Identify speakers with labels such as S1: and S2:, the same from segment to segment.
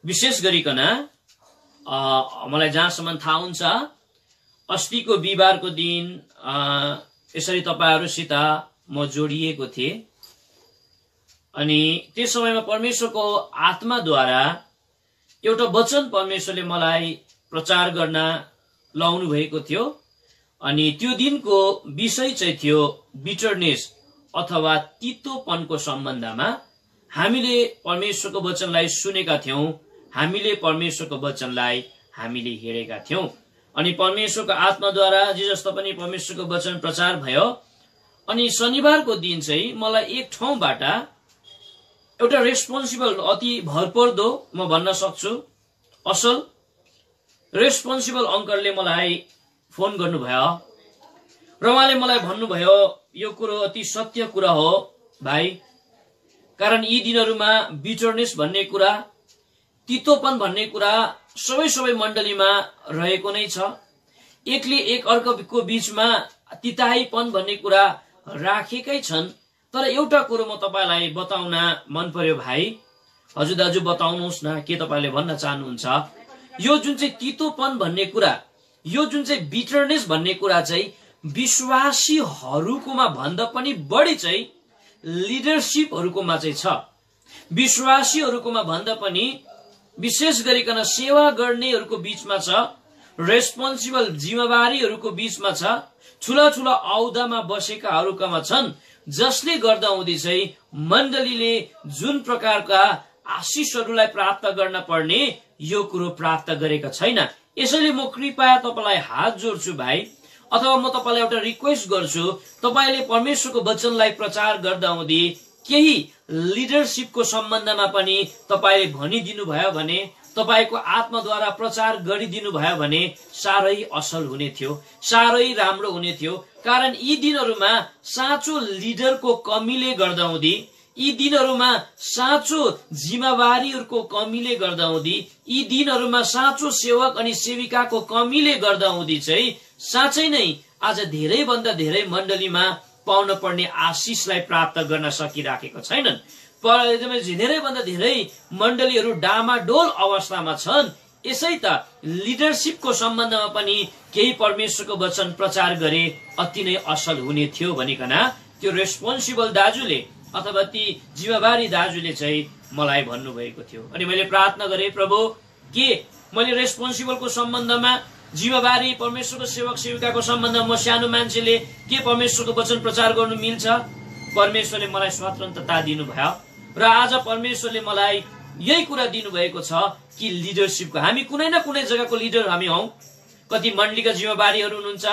S1: विशेष गरिकन मलाई जहाँसम्म थाहा हुन्छ अस्तिको बिहिबारको दिन यसरी तपाईहरुसित म जोडिएको थिए अनि त्यस समयमा परमेश्वरको आत्माद्वारा एउटा वचन परमेश्वरले मलाई प्रचार गर्न लाउनु भएको थियो अनि त्यो दिनको विषय चाहिँ थियो बिटरनेस अथवा तितोपनको सम्बन्धमा। हामीले परमेश्वरको वचनलाई सुनेका थियौं, हामीले परमेश्वरको वचनलाई हामीले हेरेका थियौं अनि परमेश्वरको आत्माद्वारा जे जस्तो पनि परमेश्वरको वचन प्रचार भयो। अनि शनिबारको दिन चाहिँ मलाई एक ठाउँबाट एउटा रेस्पोन्सिबल अति भरपर्दो म भन्न सक्छु असल रेस्पोन्सिबल अंकलले मलाई फोन गर्नुभयो र उहाँले मलाई भन्नुभयो यो कुरो अति सत्य कुरा हो भाइ, कारण यी दिनहरुमा बिटरनेस भन्ने कुरा, तितोपन भन्ने कुरा सबै मण्डलीमा रहेको नै छ। एकले एक अर्कोको बीचमा तिताहीपन भन्ने कुरा राखेकै छन्। तर एउटा कुरो म तपाईलाई बताउन मन पर्यो भाइ। हजुर दाजु बताउनुहोस् न के तपाईले भन्न चाहनुहुन्छ? यो जुन चाहिँ तितोपन भन्ने कुरा, यो जुन चाहिँ बिटरनेस भन्ने कुरा चाहिँ विश्वासीहरुकोमा भन्दा पनि बढी चाहिँ लिडरशिपहरुकोमा चाहिँ छ। विश्वासीहरुकोमा भन्दा पनि विशेष गरिकन सेवा गर्नेहरुको बीचमा छ, रेस्पोन्सिबल जिम्मेवारीहरुको बीचमा छ, ठूला ठूला औदामा बसेकाहरुकोमा छन्, जसले गर्दा हुँदै चाहिँ मण्डलीले जुन प्रकारका आशिषहरुलाई प्राप्त गर्न पर्ने यो कुरो प्राप्त गरेका छैन। यसैले म कृपया तपाईलाई हात जोड्छु भाइ, अथवा म तपाईलाई एउटा रिक्वेस्ट गर्छु, तपाईले परमेश्वरको वचनलाई प्रचार गर्दा हुँदै केही लिडरशिपको सम्बन्धमा पनि तपाईले भनिदिनु भयो भने, तपाईको आत्माद्वारा प्रचार गरिदिनु भयो भने साह्रै असल हुने थियो, साह्रै राम्रो हुने थियो। कारण यी दिनहरुमा साँचो लिडरको कमीले गर्दा हुँदै, यी दिनहरुमा साँचो जिम्मेवारीहरुको कमीले गर्दा हुँदै, यी दिनहरुमा साँचो सेवक अनि सेविकाको कमीले गर्दा हुँदै चाहिँ साँच्चै नै आज धेरै भन्दा धेरै मण्डलीमा पाउन पर्ने आशिषलाई प्राप्त गर्न सकिराखेका छैनन्। धेरै भन्दा धेरै मण्डलीहरु डामाडोल अवस्थामा छन्। यसै त लिडरशिपको सम्बन्धमा पनि केही परमेश्वरको वचन प्रचार गरे अति नै असल हुने थियो भनिकन त्यो रेस्पोन्सिबल दाजुले अथवा ती जिम्मेवारी दाजुले चाहिँ मलाई भन्नुभएको थियो। अनि मैले प्रार्थना गरे, प्रभु के मैले रेस्पोन्सिबलको सम्बन्धमा, जिम्मेवारी परमेश्वरको सेवक सेविकाको सम्बन्धमा म सानो मान्छेले के परमेश्वरको वचन प्रचार गर्नु मिल्छ? परमेश्वरले मलाई स्वतन्त्रता दिनुभयो र आज परमेश्वरले मलाई यही कुरा दिनुभएको छ कि लिडरशिपको हामी कुनै न कुनै जग्गाको लिडर हामी हौ। कति मण्डलीका जिम्मेवारीहरु हुनुहुन्छ,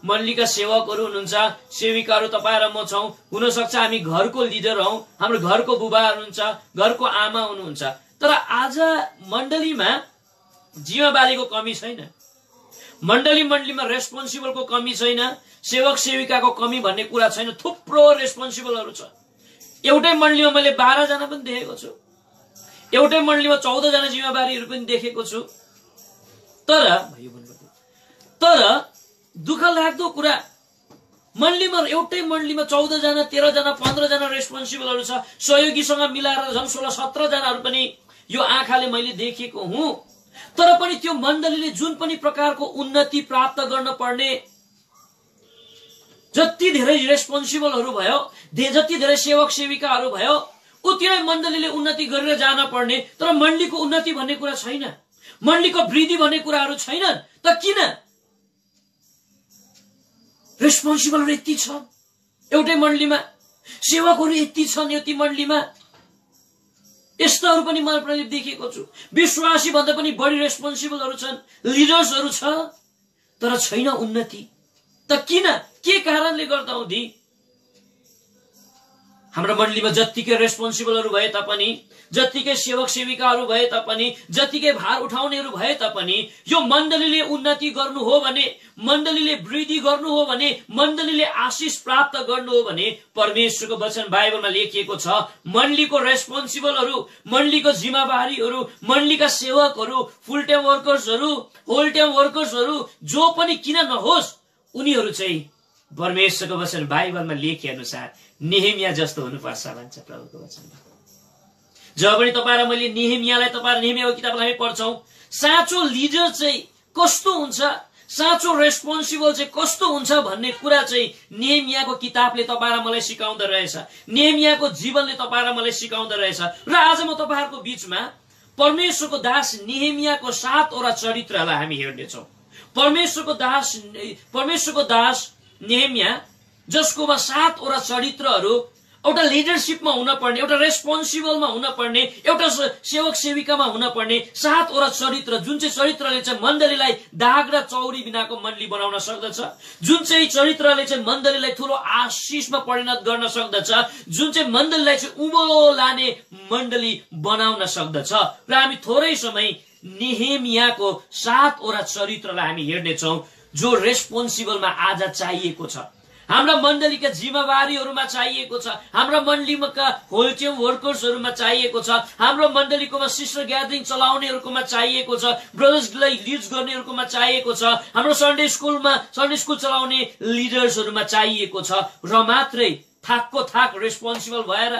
S1: मण्डलीका सेवकहरु हुनुहुन्छ, सेविकाहरु तपाई र म छौं। हुन सक्छ हामी घरको लिडर हौ, हाम्रो घरको बुबा हुनुहुन्छ, घरको आमा हुनुहुन्छ। तर आज मण्डलीमा जिम्मेवारीको कमी छैन, मण्डलीमा रेस्पोन्सिबलको कमी छैन, सेवक सेविकाको कमी भन्ने कुरा छैन। थुप्रो रेस्पोन्सिबलहरु छ। एउटै मण्डलीमा मैले 12 जना पनि देखेको छु, एउटै मण्डलीमा 14 जना जिम्मेवारीहरु पनि देखेको छु। तर दुःख लाग्दो कुरा, एउटै मण्डलीमा 14 जना 13 जना 15 जना रेस्पोन्सिबलहरु छ। सहयोगीसँग मिलाएर झन् 16-17 जनाहरु पनि यो आँखाले मैले देखेको हुँ। तर पनि त्यो मण्डलीले जुन पनि प्रकारको उन्नति प्राप्त गर्न पर्ने, जति धेरै रेस्पोन्सिबलहरु भयो, जति धेरै सेवक सेविकाहरु भयो, उति नै मण्डलीले उन्नति गरेर जान पर्ने। तर मण्डलीको उन्नति भन्ने कुरा छैन, मण्डलीको वृद्धि भन्ने कुराहरु छैनन्। त किन? रेस्पोन्सिबलहरु यति छ एउटै मण्डलीमा, सेवकहरु यति छन् यति मण्डलीमा। यस्ताहरु पनि मैले देखेको छु। विश्वासी भन्दा पनि बढी रेस्पोन्सिबलहरु छन्, लिडर्सहरु छ, तर छैन उन्नति। त किन? के कारणले गर्दा हुँदी? हाम्रो मण्डलीमा जतिकै रेस्पोन्सिबलहरु भए तापनि, जतिकै सेवक सेविकाहरु भए तापनि, जतिकै भार उठाउनेहरु भए तापनि, यो मण्डलीले उन्नति गर्नु हो भने, मण्डलीले वृद्धि गर्नु हो भने, मण्डलीले आशिष प्राप्त गर्नु हो भने परमेश्वरको वचन बाइबलमा लेखिएको छ, मण्डलीको रेस्पोन्सिबलहरु, मण्डलीको जिम्मेवारीहरु, मण्डलीका सेवकहरु, फुल टाइम वर्कर्सहरु, होल टाइम वर्कर्सहरु जो पनि किन नहोस्, उनीहरु चाहिँ परमेश्वरको वचन बाइबलमा लेखे अनुसार नेहेमिया जस्तो हुनुपर्छ भन्छ प्रभुको वचनमा। जब पनि तपाईँ र मैले नेहेमियाको किताबलाई हामी पढ्छौँ, साँचो लिडर चाहिँ कस्तो हुन्छ, साँचो रेस्पोन्सिबल चाहिँ कस्तो हुन्छ भन्ने कुरा चाहिँ नेहेमियाको किताबले तपाईँ र मलाई सिकाउँदो रहेछ। नेहेमियाको जीवनले तपाईँ र मलाई सिकाउँदो रहेछ। र आज म तपाईँहरूको बीचमा परमेश्वरको दास नेहेमियाको 7वटा चरित्रलाई हामी हेर्नेछौँ। परमेश्वरको दास नेहेमिया, जसकोमा 7वटा चरित्रहरू एउटा लिडरशिपमा हुनपर्ने, एउटा रेस्पोन्सिबलमा हुनपर्ने, एउटा सेवक सेविकामा हुनपर्ने 7वटा चरित्र, जुन चाहिँ चरित्रले चाहिँ मण्डलीलाई दाग र चौरी बिनाको मण्डली बनाउन सक्दछ, जुन चाहिँ चरित्रले चाहिँ मण्डलीलाई ठूलो आशिषमा परिणत गर्न सक्दछ, जुन चाहिँ मण्डलीलाई चाहिँ उँभो लाने मण्डली बनाउन सक्दछ। र हामी थोरै समय नेहेमियाको 7वटा चरित्रलाई हामी हेर्नेछौँ, जो रेस्पोन्सिबलमा आज चाहिएको छ। हाम्रा मण्डलीका जिम्मेवारीहरूमा चाहिएको छ, हाम्रा मण्डलीका होलटेम वर्कर्सहरूमा चाहिएको छ, हाम्रो मण्डलीकोमा सिस्टर ग्यादरिङ चलाउनेहरूकोमा चाहिएको छ, ब्रदर्सलाई लिड्स गर्नेहरूकोमा चाहिएको छ, हाम्रो सन्डे स्कुल चलाउने लिडर्सहरूमा चाहिएको छ। र मात्रै थाकको थाक रेस्पोन्सिबल भएर,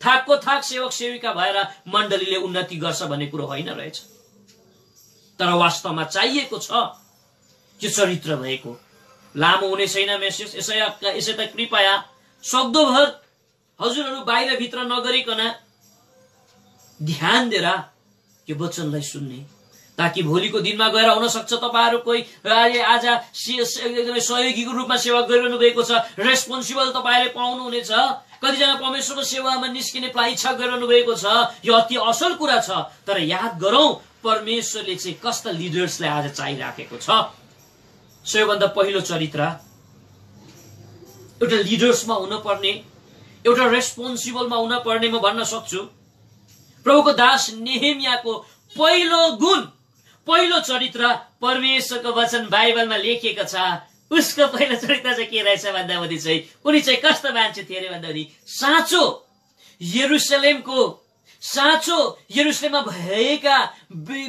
S1: थाकको थाक सेवक सेविका भएर मण्डलीले उन्नति गर्छ भन्ने कुरो होइन रहेछ। तर वास्तवमा चाहिएको छ यो चरित्र भएको। लामो हुने छैन मेसेज, यसै त कृपया सक्दोभर हजुरहरू बाहिर भित्र नगरिकन ध्यान दिएर यो वचनलाई सुन्ने, ताकि भोलिको दिनमा गएर हुन सक्छ तपाईँहरू कोही आज एकदमै सहयोगीको रूपमा सेवा गरिरहनु भएको छ, रेस्पोन्सिबल तपाईँले पाउनुहुनेछ। कतिजना परमेश्वरको सेवामा निस्किने इच्छा गरिरहनु भएको छ, यो अति असल कुरा छ। तर याद गरौं, परमेश्वरले चाहिँ कस्ता लिडर्सलाई आज चाहिराखेको छ। सबैभन्दा पहिलो चरित्र एउटा लिडर्समा हुनपर्ने, एउटा रेस्पोन्सिबलमा हुनपर्ने म भन्न सक्छु। प्रभुको दास नेहेमियाको पहिलो गुण, पहिलो चरित्र परमेश्वरको वचन बाइबलमा लेखिएको छ। उसको पहिलो चरित्र चाहिँ के रहेछ भन्दाखेरि चाहिँ उनी चाहिँ कस्तो मान्छे थिए अरे भन्दाखेरि साँचो यरुशलेममा भएका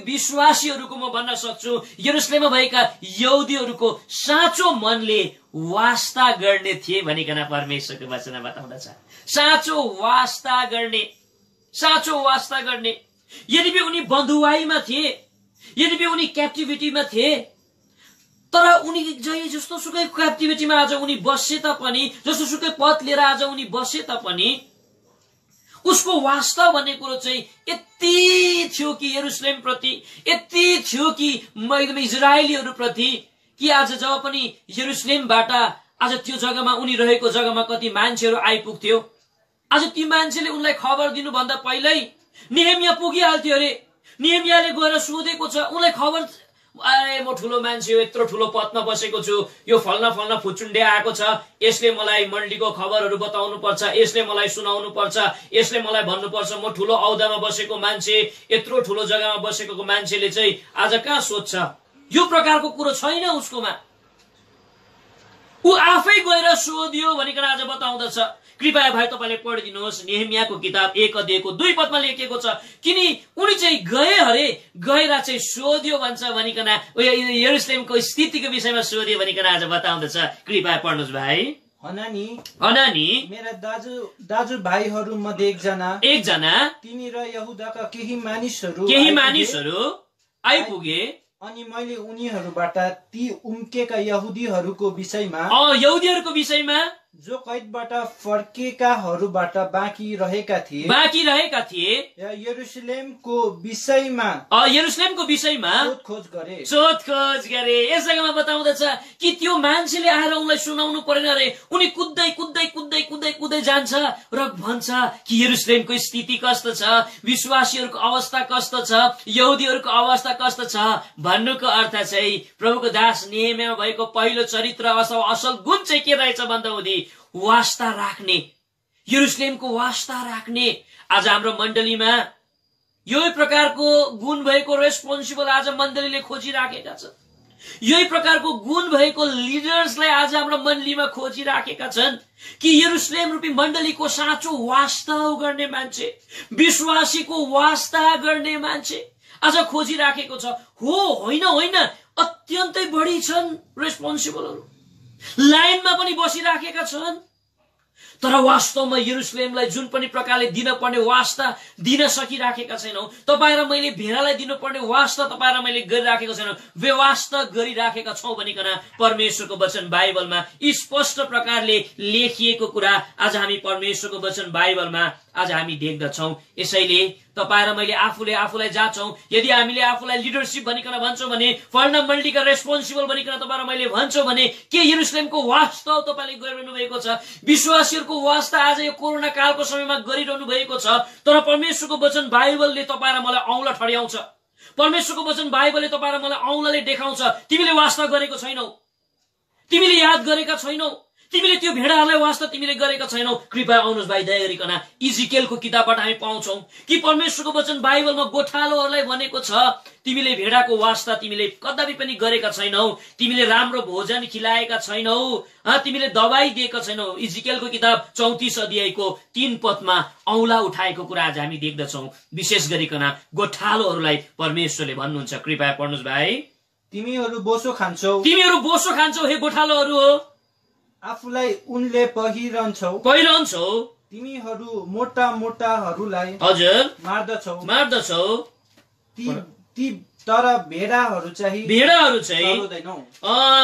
S1: विश्वासीहरूको म भन्न सक्छु, यरुशलेममा भएका यहुदीहरूको साँचो मनले वास्ता गर्ने थिए भनिकन परमेश्वरको वचनमा बताउँदछ। साँचो वास्ता गर्ने। यद्यपि उनी बन्धुवाईमा थिए, यद्यपि उनी क्याप्टिभिटीमा थिए, तर उनी जस्तो सुकै क्याप्टिभिटीमा आज उनी बसे तापनि, जस्तो सुकै पद लिएर आज उनी बसे तापनि उसको वास्तव भन्ने कुरो चाहिँ यति थियो कि यरुशलेम प्रति, यति थियो कि एकदमै इजरायलीहरू प्रति, कि आज जब पनि यरुशलेमबाट आज त्यो जग्गामा उनी रहेको जग्गामा कति मान्छेहरू आइपुग्थ्यो, आज ती मान्छेले उनलाई खबर दिनुभन्दा पहिल्यै नेहेमिया पुगिहाल्थ्यो अरे। नेहेमियाले गएर सोधेको छ उनलाई खबर, अरे म ठुलो मान्छे हो, यत्रो ठुलो पदमा बसेको छु, यो फल्ना फुचुन्डे आएको छ, यसले मलाई मण्डलीको खबरहरू बताउनु पर्छ, यसले मलाई सुनाउनु पर्छ, यसले मलाई भन्नुपर्छ, म ठुलो औदामा बसेको मान्छे, यत्रो ठुलो जग्गामा बसेको मान्छेले चाहिँ आज कहाँ सोध्छ। यो प्रकारको कुरो छैन उसकोमा। ऊ आफै गएर सोधियो भनिकन आज बताउँदछ। कृपया भाइ तपाईँले पढिदिनुहोस् नेहेमियाको किताब 1 अध्यायको 2 पदमा लेखिएको छ, किनी उनी चाहिँ गएर चाहिँ सोध्यो भन्छ भनिकन, यरुशलेमको स्थितिको विषयमा सोध्यो भनिकन आज बताउँदछ। कृपया पढ्नुहोस् भाइ। हनानी
S2: मेरा दाजु भाइहरू मध्ये
S1: एकजना
S2: तिनी र यहुदाका केही मानिसहरू
S1: आइपुगे,
S2: अनि मैले उनीहरूबाट ती उम्केका यहुदीहरूको विषयमा जो कैदबाट फर्केकाहरूबाट बाँकी रहेका थिए यरुशलेमको विषयमा
S1: सोधखोज गरे। यस जग्गामा बताउँदछ कि त्यो मान्छेले आएर उनलाई सुनाउनु परेन अरे। उनी कुद्दै जान्छ र भन्छ कि यरुशलेमको स्थिति कस्तो छ, विश्वासीहरूको अवस्था कस्तो छ, यहुदीहरूको अवस्था कस्तो छ। भन्नुको अर्थ चाहिँ प्रभुको दास नेहेमियामा भएको पहिलो चरित्र असल गुण चाहिँ के रहेछ भन्दा वास्ता राख्ने, यरुशलेमको वास्ता राख्ने। आज हाम्रो मण्डलीमा यही प्रकारको गुण भएको रेस्पोन्सिबल आज मण्डलीले खोजिराखेका छन्। यही प्रकारको गुण भएको लिडर्सलाई आज हाम्रो मण्डलीमा खोजिराखेका छन् कि यरुशलेम रूपी मण्डलीको साँचो वास्ता गर्ने मान्छे, विश्वासीको वास्ता गर्ने मान्छे आज खोजिराखेको छ। होइन अत्यन्तै बढी छन् रेस्पोन्सिबलहरू, लाइनमा पनि बसिराखेका छन्। तर वास्तवमा यरुशलेमलाई जुन पनि प्रकारले दिन पर्ने वास्ता दिन सकिराखेका छैनौं। तपाईँ र मैले भेडालाई दिनुपर्ने वास्ता तपाईँ र मैले गरिराखेका छैनौं, व्यवस्था गरिराखेका छौं भनिकन परमेश्वरको वचन बाइबलमा स्पष्ट प्रकारले लेखिएको कुरा आज हामी परमेश्वरको वचन बाइबलमा आज हामी देख्दछौं। यसैले तपाईँ र मैले आफूले आफूलाई जाँचौं। यदि हामीले आफूलाई लिडरशिप भनिकन भन्छौं भने, फल्ना मण्डलीका रेस्पोन्सिबल भनिकन तपाईँ र मैले भन्छौं भने, के यरुशलेमको वास्तव तपाईँले गरिरहनु भएको छ? विश्वासीहरूको वास्ता आज यो कोरोना कालको समयमा गरिरहनु भएको छ। तर परमेश्वरको वचन बाइबलले तपाईँ र मलाई औँला ठड्याउँछ। परमेश्वरको वचन बाइबलले तपाईँ र मलाई औँलाले देखाउँछ, तिमीले वास्ता गरेको छैनौ, तिमीले याद गरेका छैनौ, तिमीले त्यो भेडाहरूलाई वास्ता तिमीले गरेका छैनौ। कृपया आउनुहोस् भाइ, दया गरिकन इजिकेलको किताबबाट हामी पाउँछौं कि परमेश्वरको वचन बाइबलमा गोठालोहरूलाई भनेको छ, तिमीले भेडाको वास्ता तिमीले कदापि पनि गरेका छैनौ, तिमीले राम्रो भोजन खिलाएका छैनौ, तिमीले दबाई दिएका छैनौ। इजिकेलको किताब 34 अध्यायको 3 पदमा औँला उठाएको कुरा आज हामी देख्दछौं। विशेष गरिकन गोठालोहरूलाई परमेश्वरले भन्नुहुन्छ। कृपया पढ्नुहोस् भाइ।
S2: तिमीहरू बोसो खान्छौ,
S1: तिमीहरू बोसो खान्छौ हे गोठालोहरू हो,
S2: आफूलाई उनले पहिरन्छौ, तिमीहरू मोटा मोटाहरूलाई
S1: हजुर
S2: मार्दछौ, तर भेडाहरू चाहिँ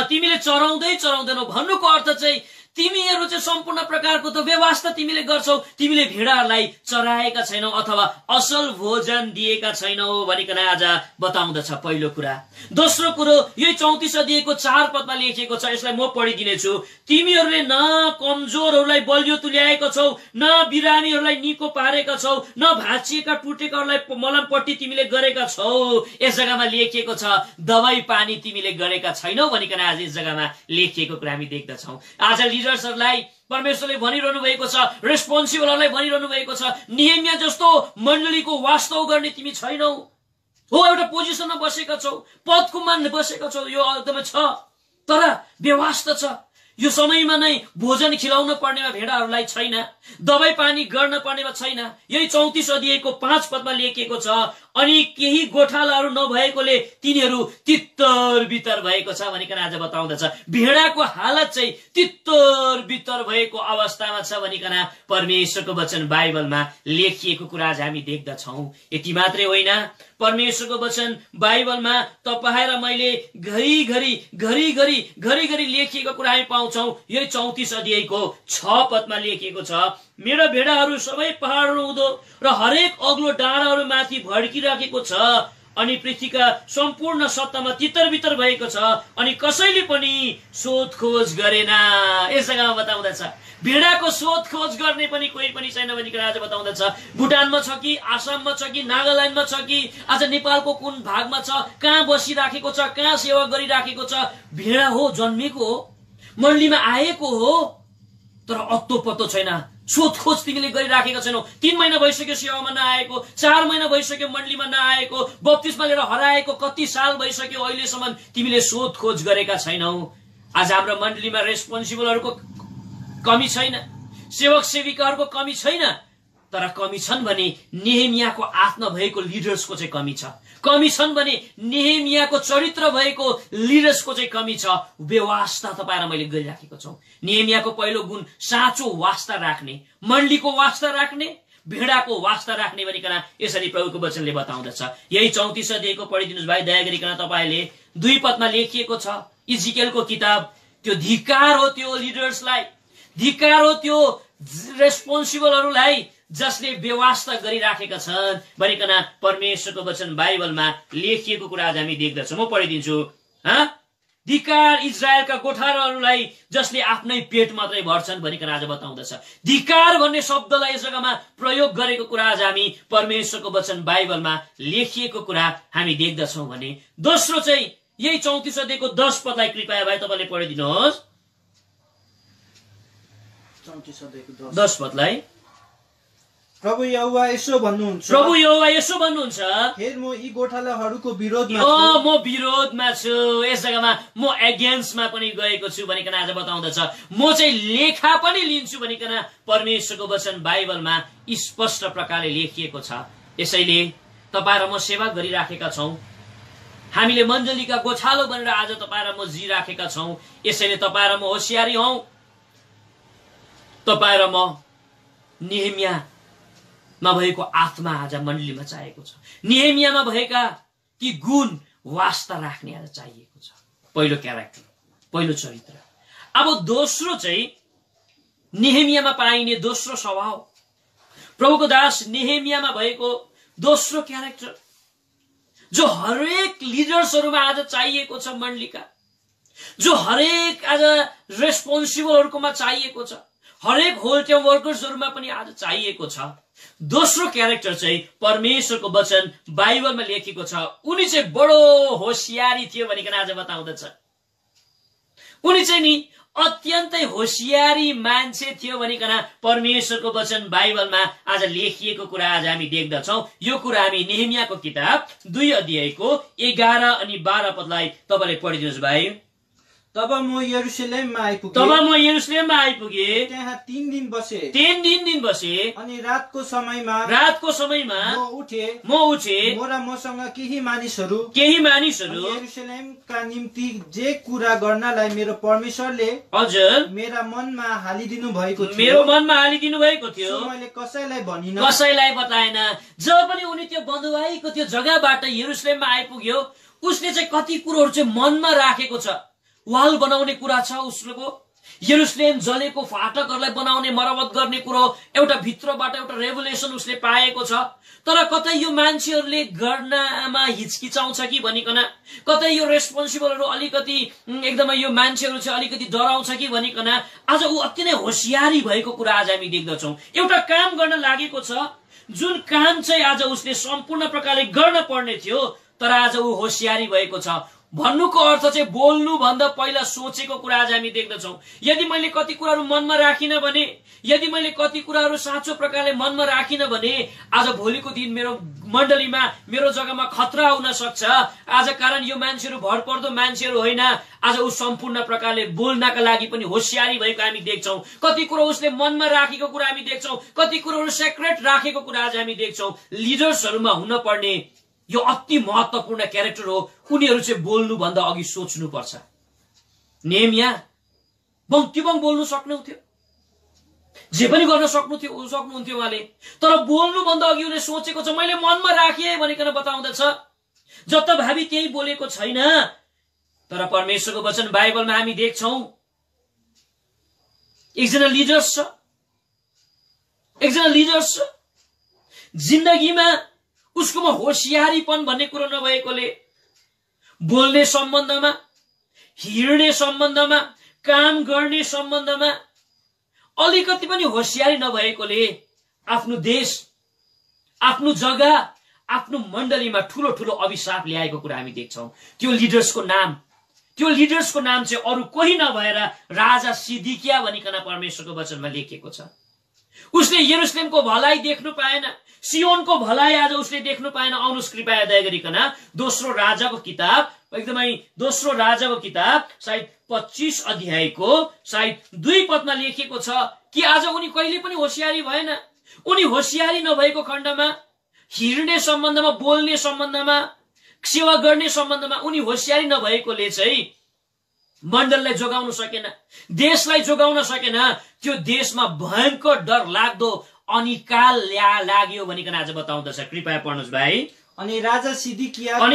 S1: तिमीले चराउँदैनौ। भन्नुको अर्थ चाहिँ तिमीहरू चाहिँ सम्पूर्ण प्रकारको त व्यवस्था तिमीले गर्छौ, तिमीले भेडाहरूलाई चराएका छैनौ अथवा असल भोजन दिएका छैनौ भनिकन आज बताउँदछ। पहिलो कुरा। दोस्रो कुरो, यही 34 अध्यायको 4 पदमा लेखिएको छ, यसलाई म पढिदिनेछु। तिमीहरूले न कमजोरहरूलाई बलियो तुल्याएका छौ, न बिरामीहरूलाई निको पारेका छौ, न भाँचिएका टुटेकाहरूलाई मलमपट्टि तिमीले गरेका छौ। यस जग्गामा लेखिएको छ दबाई पानी तिमीले गरेका छैनौ भनिकन आज यस जग्गामा लेखिएको कुरा हामी देख्दछौं। आज लिडर्सहरूलाई परमेश्वरले भनिरहनु भएको छ, रेस्पोन्सिबलहरूलाई भनिरहनु भएको छ, नेहेमिया जस्तो मण्डलीको वास्तव गर्ने तिमी छैनौ। हो, एउटा पोजिसनमा बसेका छौ, पदको मान बसेका छौ, यो एकदमै छ, तर व्यवस्था छ। यो समयमा नै भोजन खिलाउन पर्नेमा भेडाहरूलाई छैन, दबाई पानी गर्न पर्नेमा छैन। यही 34 अध्यायको 5 पदमा लेखिएको छ, अनि केही गोठालाहरू नभएकोले तिनीहरू तित्तर बित्तर भएको छ भनिकन आज बताउँदछ। भेडाको हालत चाहिँ तित्तर बित्तर भएको अवस्थामा छ भनिकन परमेश्वरको वचन बाइबलमा लेखिएको कुरा आज हामी देख्दछौं। यति मात्रै होइन, परमेश्वरको वचन बाइबलमा तपाईँ र मैले घरि लेखिएको कुरा हामी पाउँछौं। यही 34 अध्यायको 6 पदमा लेखिएको छ, मेरा भेडाहरू सबै पहाडहरू हुँदो र हरेक अग्लो डाँडाहरू माथि भड्किराखेको छ, अनि पृथ्वीका सम्पूर्ण सत्तामा तितर बितर भएको छ, अनि कसैले पनि सोधखोज गरेन। यस जग्गामा बताउँदछ भेडाको सोधखोज गर्ने पनि कोही पनि छैन भनिकन आज बताउँदछ। भुटानमा छ कि, आसाममा छ कि, नागाल्यान्डमा छ कि, आज नेपालको कुन भागमा छ, कहाँ बसिराखेको छ, कहाँ सेवा गरिराखेको छ, भेडा हो, जन्मेको हो, मण्डलीमा आएको हो, तर अत्तो पत्तो छैन। सोधखोज तिमीले गरिराखेका छैनौ। 3 महिना भइसक्यो सेवामा नआएको, 4 महिना भइसक्यो मण्डलीमा नआएको, बप्तिस्मा लिएर हराएको, कति साल भइसक्यो, अहिलेसम्म तिमीले सोधखोज गरेका छैनौ। आज हाम्रो मण्डलीमा रेस्पोन्सिबलहरूको कमी छैन, सेवक सेविकाहरूको कमी छैन, तर कमी छन् भने नेहेमियाको आत्मा भएको लिडर्सको चाहिँ कमी छ। कमी छन् भने नेहेमियाको चरित्र भएको लिडर्सको चाहिँ कमी छ। व्यवस्था तपाईँ र मैले गरिराखेको छौं। नेहेमियाको पहिलो गुण साँचो वास्ता राख्ने, मण्डलीको वास्ता राख्ने, भेडाको वास्ता राख्ने भनिकन यसरी प्रभुको वचनले बताउँदछ। यही 34 अध्यायको पढिदिनुहोस् भाइ, दया गरिकन तपाईले। 2 पदमा लेखिएको छ, इजिकेलको किताब। त्यो धिक्कार हो त्यो लिडर्सलाई, धिक्कार हो त्यो रेस्पोन्सिबलहरूलाई जसले व्यवस्था गरिराखेका छन् भनिकन परमेश्वरको वचन बाइबलमा लेखिएको कुरा आज हामी देख्दछौँ। म पढिदिन्छु। धिक्कार इजरायलका गोठालाहरूलाई जसले आफ्नै पेट मात्रै भर्छन् भनिकन आज बताउँदछ। धिक्कार भन्ने शब्दलाई यस जग्गामा प्रयोग गरेको कुरा आज हामी परमेश्वरको वचन बाइबलमा लेखिएको कुरा हामी देख्दछौँ भने। दोस्रो चाहिँ यही 34 अध्यायको 10 पदलाई कृपया भाइ तपाईँले पढिदिनुहोस्। 10 पदलाई।
S2: प्रभु यहोवा यसो भन्नुहुन्छ, हेर म यी गोठालाहरूको विरोधमा छु,
S1: म विरोधमा छु, यस जग्गामा म एगेन्स्टमा पनि गएको छु भनिकन आज बताउँदछ। म चाहिँ लेखा पनि लिन्छु भनिकन परमेश्वरको वचन बाइबलमा स्पष्ट प्रकारले लेखिएको छ। यसैले तपाईँ र म सेवा गरिराखेका छौं, हामीले मण्डलीका गोठालो बनेर आज तपाईँ र म जिराखेका छौं। यसैले तपाईँ र म होशियारी हौ। तपाईं र म नेहेमियामा भएको आत्मा आज मण्डलीमा चाहिएको छ। नेहेमियामा भएका ती गुण वास्ता राख्ने आज चाहिएको छ। पहिलो क्यारेक्टर, पहिलो चरित्र। अब दोस्रो चाहिँ नेहेमियामा पाइने दोस्रो स्वभाव, प्रभुको दास नेहेमियामा भएको दोस्रो क्यारेक्टर जो हरेक लिडर्सहरुमा आज चाहिएको छ, मण्डलीका जो हरेक आज रेस्पोन्सिबलहरुकोमा चाहिएको छ, हरेक होल्टेम वर्कर्सहरुमा पनि आज चाहिएको छ। दोस्रो क्यारेक्टर चाहिँ परमेश्वरको वचन बाइबलमा लेखिएको छ। उनी चाहिँ बडो होशियारी थियो भनिकन आज बताउँदछ। उनी चाहिँ नि अत्यन्तै होशियारी मान्छे थियो भनिकन परमेश्वरको वचन बाइबलमा आज लेखिएको कुरा आज हामी देख्दछौं। यो कुरा हामी नेहेमियाको किताब 2 अध्यायको 11 अनि 12 पदलाई तपाईले पढिदिनुस् भाइ।
S2: तब म यरुशलेममा आइपुगे त्यहाँ 3 दिन बसे अनि रातको समयमा म उठे मोरा मसँग केही मानिसहरू यरुशलेमका निम्ति जे कुरा गर्नलाई मेरो परमेश्वरले
S1: हजुर
S2: मेरा मनमा हालिदिनु भएको थियो मैले कसैलाई भनिन,
S1: कसैलाई बताएन। जब पनि उनी त्यो बन्धुवाईको त्यो जग्गाबाट यरुशलेममा आइपुग्यो, उसले चाहिँ कति कुरोहरू चाहिँ मनमा राखेको छ। वाल बनाउने कुरा छ उसको, यरुशलेम जलेको फाटकहरूलाई बनाउने मरम्मत गर्ने कुरो, एउटा भित्रबाट एउटा रेभुलेसन उसले पाएको छ। तर कतै यो मान्छेहरूले गर्नमा हिचकिचाउँछ कि भनिकन, कतै यो रेस्पोन्सिबलहरू अलिकति एकदमै यो मान्छेहरू चाहिँ अलिकति डराउँछ कि भनिकन आज ऊ अति नै होशियारी भएको कुरा आज हामी देख्दछौं। एउटा काम गर्न लागेको छ, जुन काम चाहिँ आज उसले सम्पूर्ण प्रकारले गर्न पर्ने थियो, तर आज ऊ होशियारी भएको छ। भन्नुको अर्थ चाहिँ बोल्नु भन्दा पहिला सोचेको कुरा आज हामी देख्दछौं। यदि मैले कति कुराहरू मनमा राखिन भने, यदि मैले कति कुराहरू साँचो प्रकारले मनमा राखिन भने आज भोलिको दिन मेरो मण्डलीमा मेरो जग्गामा खतरा हुन सक्छ। आज कारण यो मान्छेहरू भरपर्दो मान्छेहरू होइन, आज ऊ सम्पूर्ण प्रकारले बोल्नका लागि पनि होशियारी भएको हामी देख्छौं। कति कुरो उसले मनमा राखेको कुरा हामी देख्छौं, कति कुरोहरू सेक्रेट राखेको कुरा आज हामी देख्छौं। लिडर्सहरुमा हुन पर्ने यो अति महत्वपूर्ण क्यारेक्टर हो। उनीहरू चाहिँ बोल्नु भन्दा अघि सोच्नु पर्छ। नेहेमिया बङ बोल्नु सक्नुहुन्थ्यो, जे पनि गर्न सक्नुहुन्थ्यो उहाँले, तर बोल्नु भन्दा अघि उनले सोचेको छ। मैले मनमा राखे भनिकन बताउँदछ। जता भावी त्यही बोलेको छैन। तर परमेश्वरको वचन बाइबलमा हामी देख्छौं एकजना लिडर्स छ, जिन्दगीमा उसकोमा होशियारीपन भन्ने कुरो नभएकोले, बोल्ने सम्बन्धमा, हिँड्ने सम्बन्धमा, काम गर्ने सम्बन्धमा अलिकति पनि होशियारी नभएकोले आफ्नो देश, आफ्नो जग्गा, आफ्नो मण्डलीमा ठूलो ठूलो अभिशाप ल्याएको कुरा हामी देख्छौं। त्यो लिडर्सको नाम चाहिँ अरू कोही नभएर राजा सिदिकिया भनिकन परमेश्वरको वचनमा लेखिएको छ। उसले यरुशलेमको भलाइ देख्नु पाएन, सियोनको भलाइ आज उसले देख्नु पाएन। आउनुस् कृपया दया गरिकन दोस्रो राजाको किताब सायद 25 अध्यायको सायद 2 पदमा लेखिएको छ कि आज उनी कहिले पनि होशियारी भएन। उनी होशियारी नभएको खण्डमा, हिँड्ने सम्बन्धमा, बोल्ने सम्बन्धमा, सेवा गर्ने सम्बन्धमा उनी होशियारी नभएकोले चाहिँ मण्डललाई जोगाउन सकेन, देशलाई जोगाउन सकेन। त्यो देशमा भयंकर डर लाग्दो अनिकाल लाग्यो भनिकन आज बताउँदछ। कृपया पढ्नुस् भाइ।
S2: अनि राजा सिदिकियाको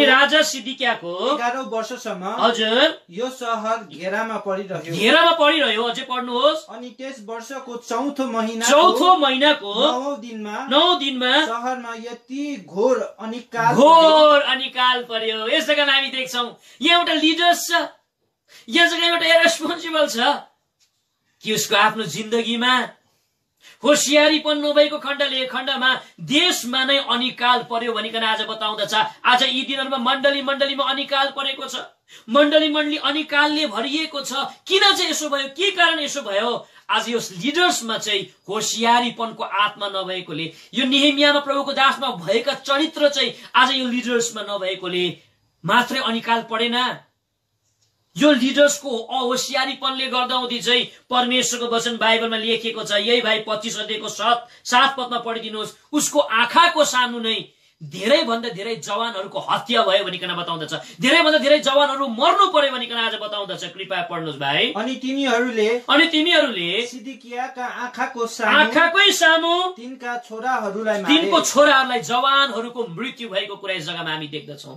S2: 11औं वर्षसम्म
S1: हजुर यो
S2: शहर घेरामा परिरह्यो।
S1: अझै पढ्नुहोस्।
S2: अनि त्यस वर्षको चौथो महिनाको
S1: 9 दिनमा
S2: शहरमा यति घोर
S1: अनिकाल पर्यो। यस जग्गामा हामी देख्छौं यहाँ एउटा लिडर्स छ, यस जग्गामा एउटा रेस्पोन्सिबल छ कि उसको आफ्नो जिन्दगीमा होशियारीपन नभएको खण्डमा देशमा नै अनिकाल पर्यो भनिकन आज बताउँदछ। आज यी दिनहरूमा मण्डलीमा अनिकाल परेको छ। मण्डली अनिकालले भरिएको छ। किन चाहिँ यसो भयो, के कारण यसो भयो? आज यो लिडर्समा चाहिँ होशियारीपनको आत्मा नभएकोले, यो नेहेमियामा प्रभुको दासमा भएका चरित्र चाहिँ आज यो लिडर्समा नभएकोले मात्रै अनिकाल परेन। यो लिडर्सको अहोशियारीपनले गर्दाहुँदी चाहिँ परमेश्वरको वचन बाइबलमा लेखिएको छ। यही भाइ 25 अध्यायको 7 पदमा पढिदिनुहोस्। उसको आँखाको सामु नै धेरैभन्दा धेरै जवानहरूको हत्या भयो भनिकन बताउँदछ, धेरैभन्दा धेरै जवानहरू मर्नु पर्यो भनिकन आज बताउँदछ। कृपया पढ्नुहोस् भाइ।
S2: अनि तिनीहरूले सिदिकियाका आँखाकै सामु तिनका
S1: छोराहरूलाई जवानहरूको मृत्यु भएको कुरा यस जग्गामा हामी देख्दछौँ।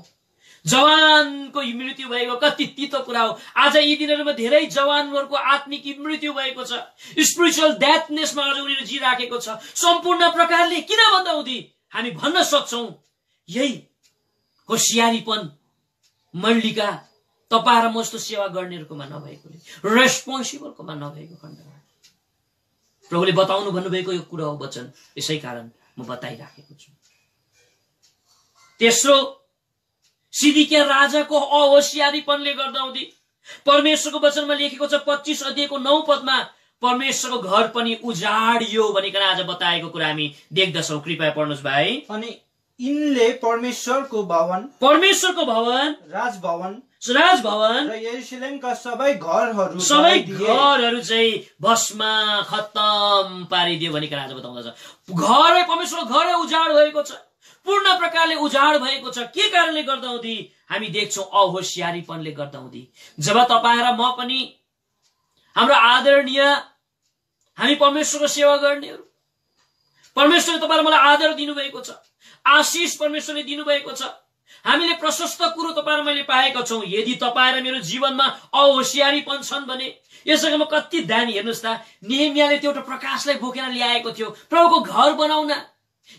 S1: जवानको मृत्यु भएको कति तितो कुरा हो। आज यी दिनहरूमा धेरै जवानहरूको आत्मिक मृत्यु भएको छ, स्पिरिचुअल डेथनेसमा आज उनीहरू जिराखेको छ सम्पूर्ण प्रकारले। किन भन्दा हुँदी हामी भन्न सक्छौं यही होशियारीपन मण्डलीका तपा र म जस्तो सेवा गर्नेहरूकोमा नभएकोले, रेस्पोन्सिबलकोमा नभएको खण्डमा प्रभुले बताउनु भन्नुभएको यो कुरा हो वचन, यसै कारण म बताइराखेको छु। तेस्रो, सिदिकिया राजाको अहोशियारीपनले गर्दा हुँदी परमेश्वरको वचनमा लेखेको छ 25 अध्यायको 9 पदमा परमेश्वरको घर पनि उजाडियो भनिकन आज बताएको कुरा हामी देख्दछौँ। कृपया पढ्नुहोस् भाइ।
S2: अनि यिनले परमेश्वरको भवन, राजभवन र यरुशलेमका सबै घरहरू
S1: चाहिँ भस्म खत्तम पारिदियो भनिकन आज बताउँदछ। घर, परमेश्वरको घर उजाड भएको छ, पूर्ण प्रकारले उजाड भएको छ। के कारणले गर्दा हुँदी हामी देख्छौँ अहोशियारीपनले गर्दा हुँदी। जब तपाईँ र म पनि हाम्रो आदरणीय हामी परमेश्वरको सेवा गर्नेहरू, परमेश्वरले तपाईँ मलाई आदर दिनुभएको छ, आशिष परमेश्वरले दिनुभएको छ, हामीले प्रशस्त कुरो तपाईँ र मैले पाएका छौँ। यदि तपाईँ र मेरो जीवनमा अहोशियारीपन छन् भने यस जग्गामा कति दानी हेर्नुहोस् त, नेहेमियाले त्यो एउटा प्रकाशलाई बोकेर ल्याएको थियो प्रभुको घर बनाउन,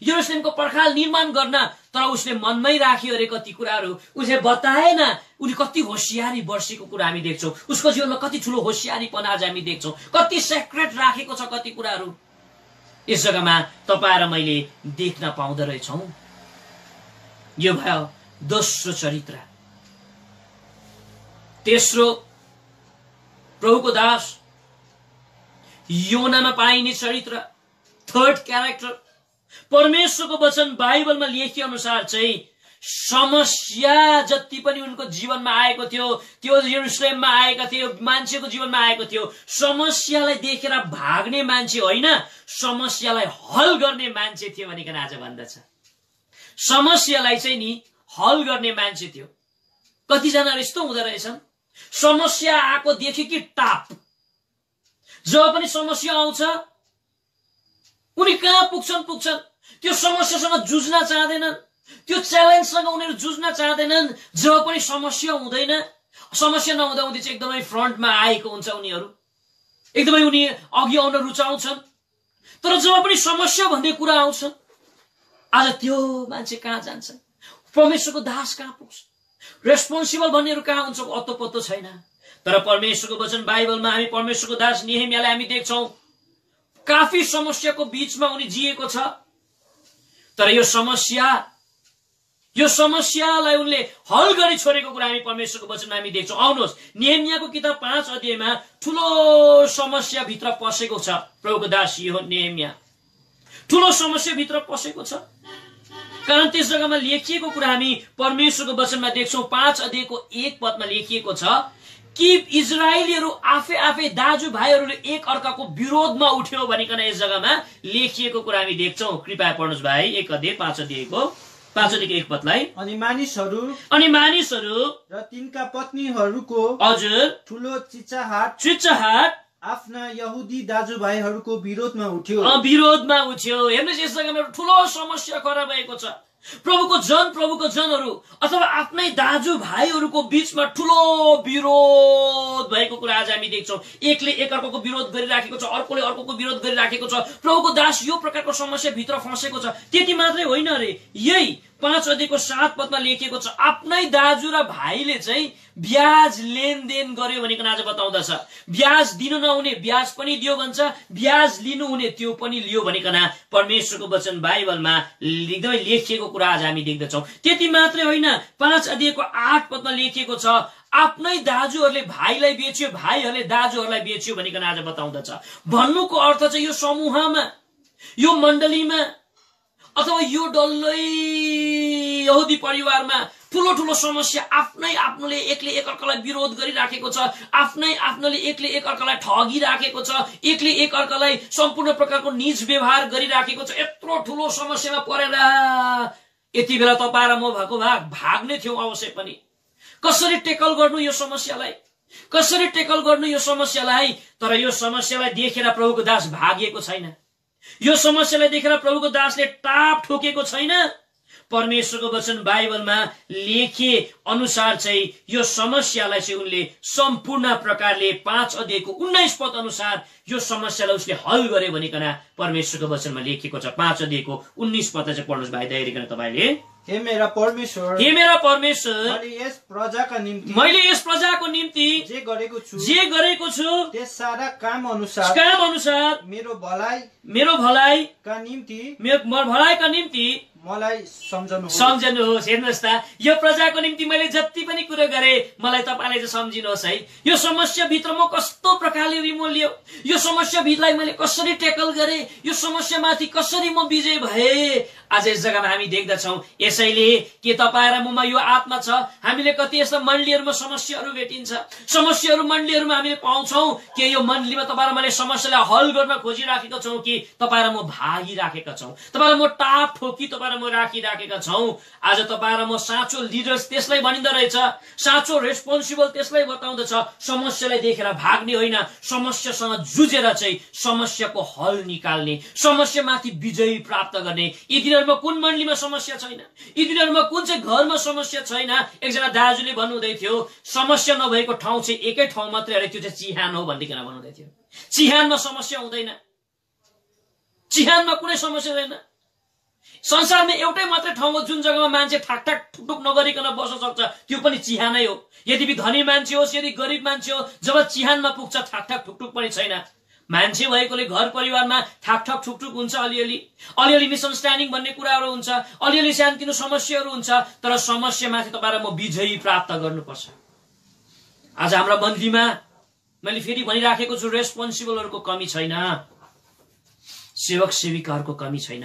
S1: यरुशलेमको पर्खाल निर्माण गर्न, तर उसले मनमै राख्यो अरे कति कुराहरू, उसले बताएन। उनी कति होशियारी वर्षीको कुरा हामी देख्छौँ, उसको जीवनमा कति ठुलो होशियारीपन आज हामी देख्छौँ, कति सेक्रेट राखेको छ कति कुराहरू यस जग्गामा तपाईँ र मैले देख्न पाउँदो रहेछौँ। यो भयो दोस्रो चरित्र। तेस्रो, प्रभुको दास योनामा पाइने चरित्र, थर्ड क्यारेक्टर। परमेश्वरको वचन बाइबलमा लेखिए अनुसार चाहिँ समस्या जति पनि उनको जीवनमा आएको थियो, त्यो यरुशलेममा आएका थियो, मान्छेको जीवनमा आएको थियो, समस्यालाई देखेर भाग्ने मान्छे होइन, समस्यालाई हल गर्ने मान्छे थियो भनिकन आज भन्दछ। समस्यालाई चाहिँ नि हल गर्ने मान्छे थियो। कतिजना यस्तो हुँदो रहेछन्, समस्या आएको देखे कि टाप, जब पनि समस्या आउँछ उनी कहाँ पुग्छन्, त्यो समस्यासँग जुझ्न चाहँदैनन्, त्यो च्यालेन्जसँग उनीहरू जुझ्न चाहँदैनन्। जब पनि समस्या हुँदैन, समस्या नहुँदा हुँदै चाहिँ एकदमै फ्रन्टमा आएको हुन्छ उनीहरू, एकदमै उनी अघि आउन रुचाउँछन्। तर जब पनि समस्या भन्ने कुरा आउँछ, आज त्यो मान्छे कहाँ जान्छ, परमेश्वरको दास कहाँ पुग्छ, रेस्पोन्सिबल भन्नेहरू कहाँ हुन्छ, अत्तो पत्तो छैन। तर परमेश्वरको वचन बाइबलमा हामी परमेश्वरको दास नेहेमियालाई हामी देख्छौँ काफी समस्याको बीचमा उनी जिएको छ, तर यो समस्यालाई उनले हल गरी छोडेको कुरा हामी परमेश्वरको वचनमा हामी देख्छौँ। आउनुहोस्, नेहेमियाको किताब 5 अध्यायमा ठुलो समस्या भित्र पसेको छ प्रभुको दास यो नेहेमिया, ठुलो समस्या भित्र पसेको छ। कारण त्यस जग्गामा लेखिएको कुरा हामी परमेश्वरको वचनमा देख्छौँ। 5 अध्यायको 1 पदमा लेखिएको छ कि इजरायलीहरू आफै दाजुभाइहरूले एक अर्काको विरोधमा उठ्यो भनिकन यस जग्गामा लेखिएको कुरा हामी देख्छौँ। कृपया पढ्नुहोस् भाइ, 1 अध्याय 5 अध्यायको 1 पदलाई।
S2: अनि मानिसहरू र तिनका पत्नीहरूको
S1: हजुर
S2: ठुलो चिच्चाहाट आफ्ना यहुदी दाजुभाइहरूको विरोधमा उठ्यो।
S1: हेर्नुहोस्, यस जग्गामा ठुलो समस्या खडा भएको छ। प्रभुको जनहरू अथवा आफ्नै दाजुभाइहरूको बीचमा ठुलो विरोध भएको कुरा आज हामी देख्छौँ। एकले एकअर्काको विरोध गरिराखेको छ, अर्कोले अर्कोको विरोध गरिराखेको छ। प्रभुको दास यो प्रकारको समस्या भित्र फँसेको छ। त्यति मात्रै होइन अरे, यही 5 अध्यायको 7 पदमा लेखिएको छ आफ्नै दाजु र भाइले चाहिँ ब्याज लेनदेन गर्यो भनिकन आज बताउँदछ। ब्याज दिनु नहुने ब्याज पनि दियो भन्छ, ब्याज लिनु हुने त्यो पनि लियो भनिकन परमेश्वरको वचन बाइबलमा एकदमै लेखिएको कुरा आज हामी देख्दछौँ। त्यति मात्रै होइन, 5 अध्यायको 8 पदमा लेखिएको छ आफ्नै दाजुहरूले भाइलाई बेच्यो, भाइहरूले दाजुहरूलाई बेच्यो भनिकन आज बताउँदछ। भन्नुको अर्थ चाहिँ यो समूहमा, यो मण्डलीमा अथवा यो डल्लै यहुदी परिवारमा ठुलो समस्या आफ्नोले एकले एकअर्कालाई विरोध गरिराखेको छ, आफ्नोले एकले एकअर्कालाई ठगिराखेको छ, एकले एकअर्कालाई सम्पूर्ण प्रकारको निज व्यवहार गरिराखेको छ। यत्रो ठुलो समस्यामा परेर यति बेला तपाईँ र म भएको भए भाग्ने थियौं अवश्य पनि। कसरी टेकल गर्नु यो समस्यालाई, कसरी टेकल गर्नु यो समस्यालाई। तर यो समस्यालाई देखेर प्रभुको दास भागिएको छैन, यो समस्यालाई देखेर प्रभुको दासले टाप ठोकेको छैन। परमेश्वरको वचन बाइबलमा लेखे अनुसार चाहिँ यो समस्यालाई चाहिँ उनले सम्पूर्ण प्रकारले 5 अध्यायको 19 पद अनुसार यो समस्यालाई उसले हल गरे भनिकन परमेश्वरको वचनमा लेखिएको छ। 5 अध्यायको 19 पद चाहिँ पढ्नुस् भाइ दयागरिकन तपाईले।
S2: हे मेरा परमेश्वर,
S1: हे मेरा परमेश्वर,
S2: मैले यस प्रजाको निम्ति जे गरेको छु त्यस सारा काम अनुसार मेरो भलाइका निम्ति मलाई सम्झनुहोस्। हेर्नुहोस् त, यो प्रजाको निम्ति मैले जति पनि कुरा गरे मलाई तपाईले चाहिँ सम्झिनुहोस् है। यो समस्या भित्र म कस्तो प्रकारले रिमोलियो, यो समस्या भित्रलाई मैले कसरी टेकल गरे, यो समस्या माथि कसरी म विजय भए। आज यस जग्गामा हामी देख्दछौं। यसैले के तपाईँ र ममा यो आत्मा छ। हामीले कति यस्ता मण्डलीहरूमा समस्याहरू भेटिन्छ, समस्याहरू मण्डलीहरूमा हामीले पाउँछौं। के यो मण्डलीमा तपाईँ र मैले समस्यालाई हल गर्न खोजिराखेका छौं कि तपाईँ र म भागिराखेका छौं, तपाईँ र म टाप ठोकी तपाईँ र म राखिराखेका छौं। आज तपाईँ र म साँचो लिडर्स त्यसलाई भनिँदो रहेछ, साँचो रेस्पोन्सिबल त्यसलाई बताउँदछ। समस्यालाई देखेर भाग्ने होइन, समस्यासँग जुझेर चाहिँ समस्याको हल निकाल्ने, समस्यामाथि विजय प्राप्त गर्ने। यी दिनहरूमा कुन मण्डलीमा समस्या छैन, यी दिनहरूमा कुन चाहिँ घरमा समस्या छैन। एकजना दाजुले भन्नुहुँदै थियो समस्या नभएको ठाउँ चाहिँ एकै ठाउँ मात्रै अरे, त्यो चाहिँ चिहान हो भनिकन भन्नुहुँदै थियो। चिहानमा समस्या हुँदैन, चिहानमा कुनै समस्या छैन। संसारमा एउटै मात्रै ठाउँ हो जुन जग्गामा मान्छे ठाकठाक ठुकठुक नगरिकन बस्न सक्छ, त्यो पनि चिहानै हो। यदि धनी मान्छे होस् यदि गरिब मान्छे हो, जब चिहानमा पुग्छ ठाकठाक ठुकठुक पनि छैन। मान्छे भएकोले घर परिवारमा ठाकठाक ठुकठुक हुन्छ, अलिअलि मिसअन्डरस्ट्यान्डिङ भन्ने कुराहरू हुन्छ, अलिअलि सानोतिनो समस्याहरू हुन्छ। तर समस्यामाथि तपाईँ र म विजयी प्राप्त गर्नुपर्छ। आज हाम्रा मण्डलीमा मैले फेरि भनिराखेको छु, रेस्पोन्सिबलहरूको कमी छैन, सेवक सेविकाहरूको कमी छैन।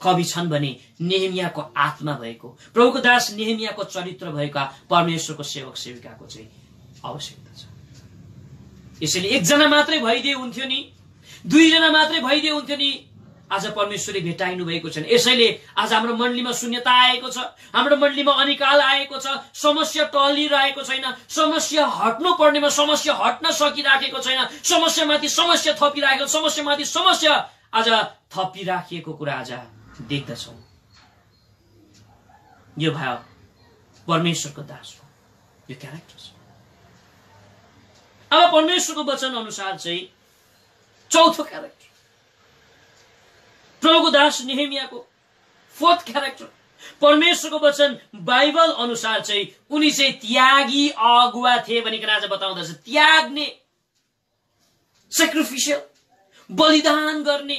S2: कवि छन् भने नेहेमियाको आत्मा भएको, प्रभुको दास नेहेमियाको चरित्र भएका परमेश्वरको सेवक सेविकाको चाहिँ आवश्यकता छ। यसैले एकजना मात्रै भइदिए हुन्थ्यो नि, 2 जना मात्रै भइदिए हुन्थ्यो नि। आज परमेश्वरले भेटाइनु भएको छैन। यसैले आज हाम्रो मण्डलीमा शून्यता आएको छ, हाम्रो मण्डलीमा अनिकाल आएको छ, समस्या टलिरहेको छैन, समस्या हट्नु पर्नेमा समस्या हट्न सकिराखेको छैन, समस्यामाथि समस्या थपिराखेको, समस्यामाथि समस्या आज थपिराखिएको कुरा आज देख्दछौं। यो भयो परमेश्वरको दासको यो क्यारेक्टर छ। अब परमेश्वरको वचन अनुसार चाहिँ चौथो क्यारेक्टर, प्रभुको दास नेहेमियाको 4th क्यारेक्टर। परमेश्वरको वचन बाइबल अनुसार चाहिँ उनी चाहिँ त्यागी अगुवा थिए भनिकन आज बताउँदछ। त्याग्ने, सेक्रिफिसियल, बलिदान गर्ने,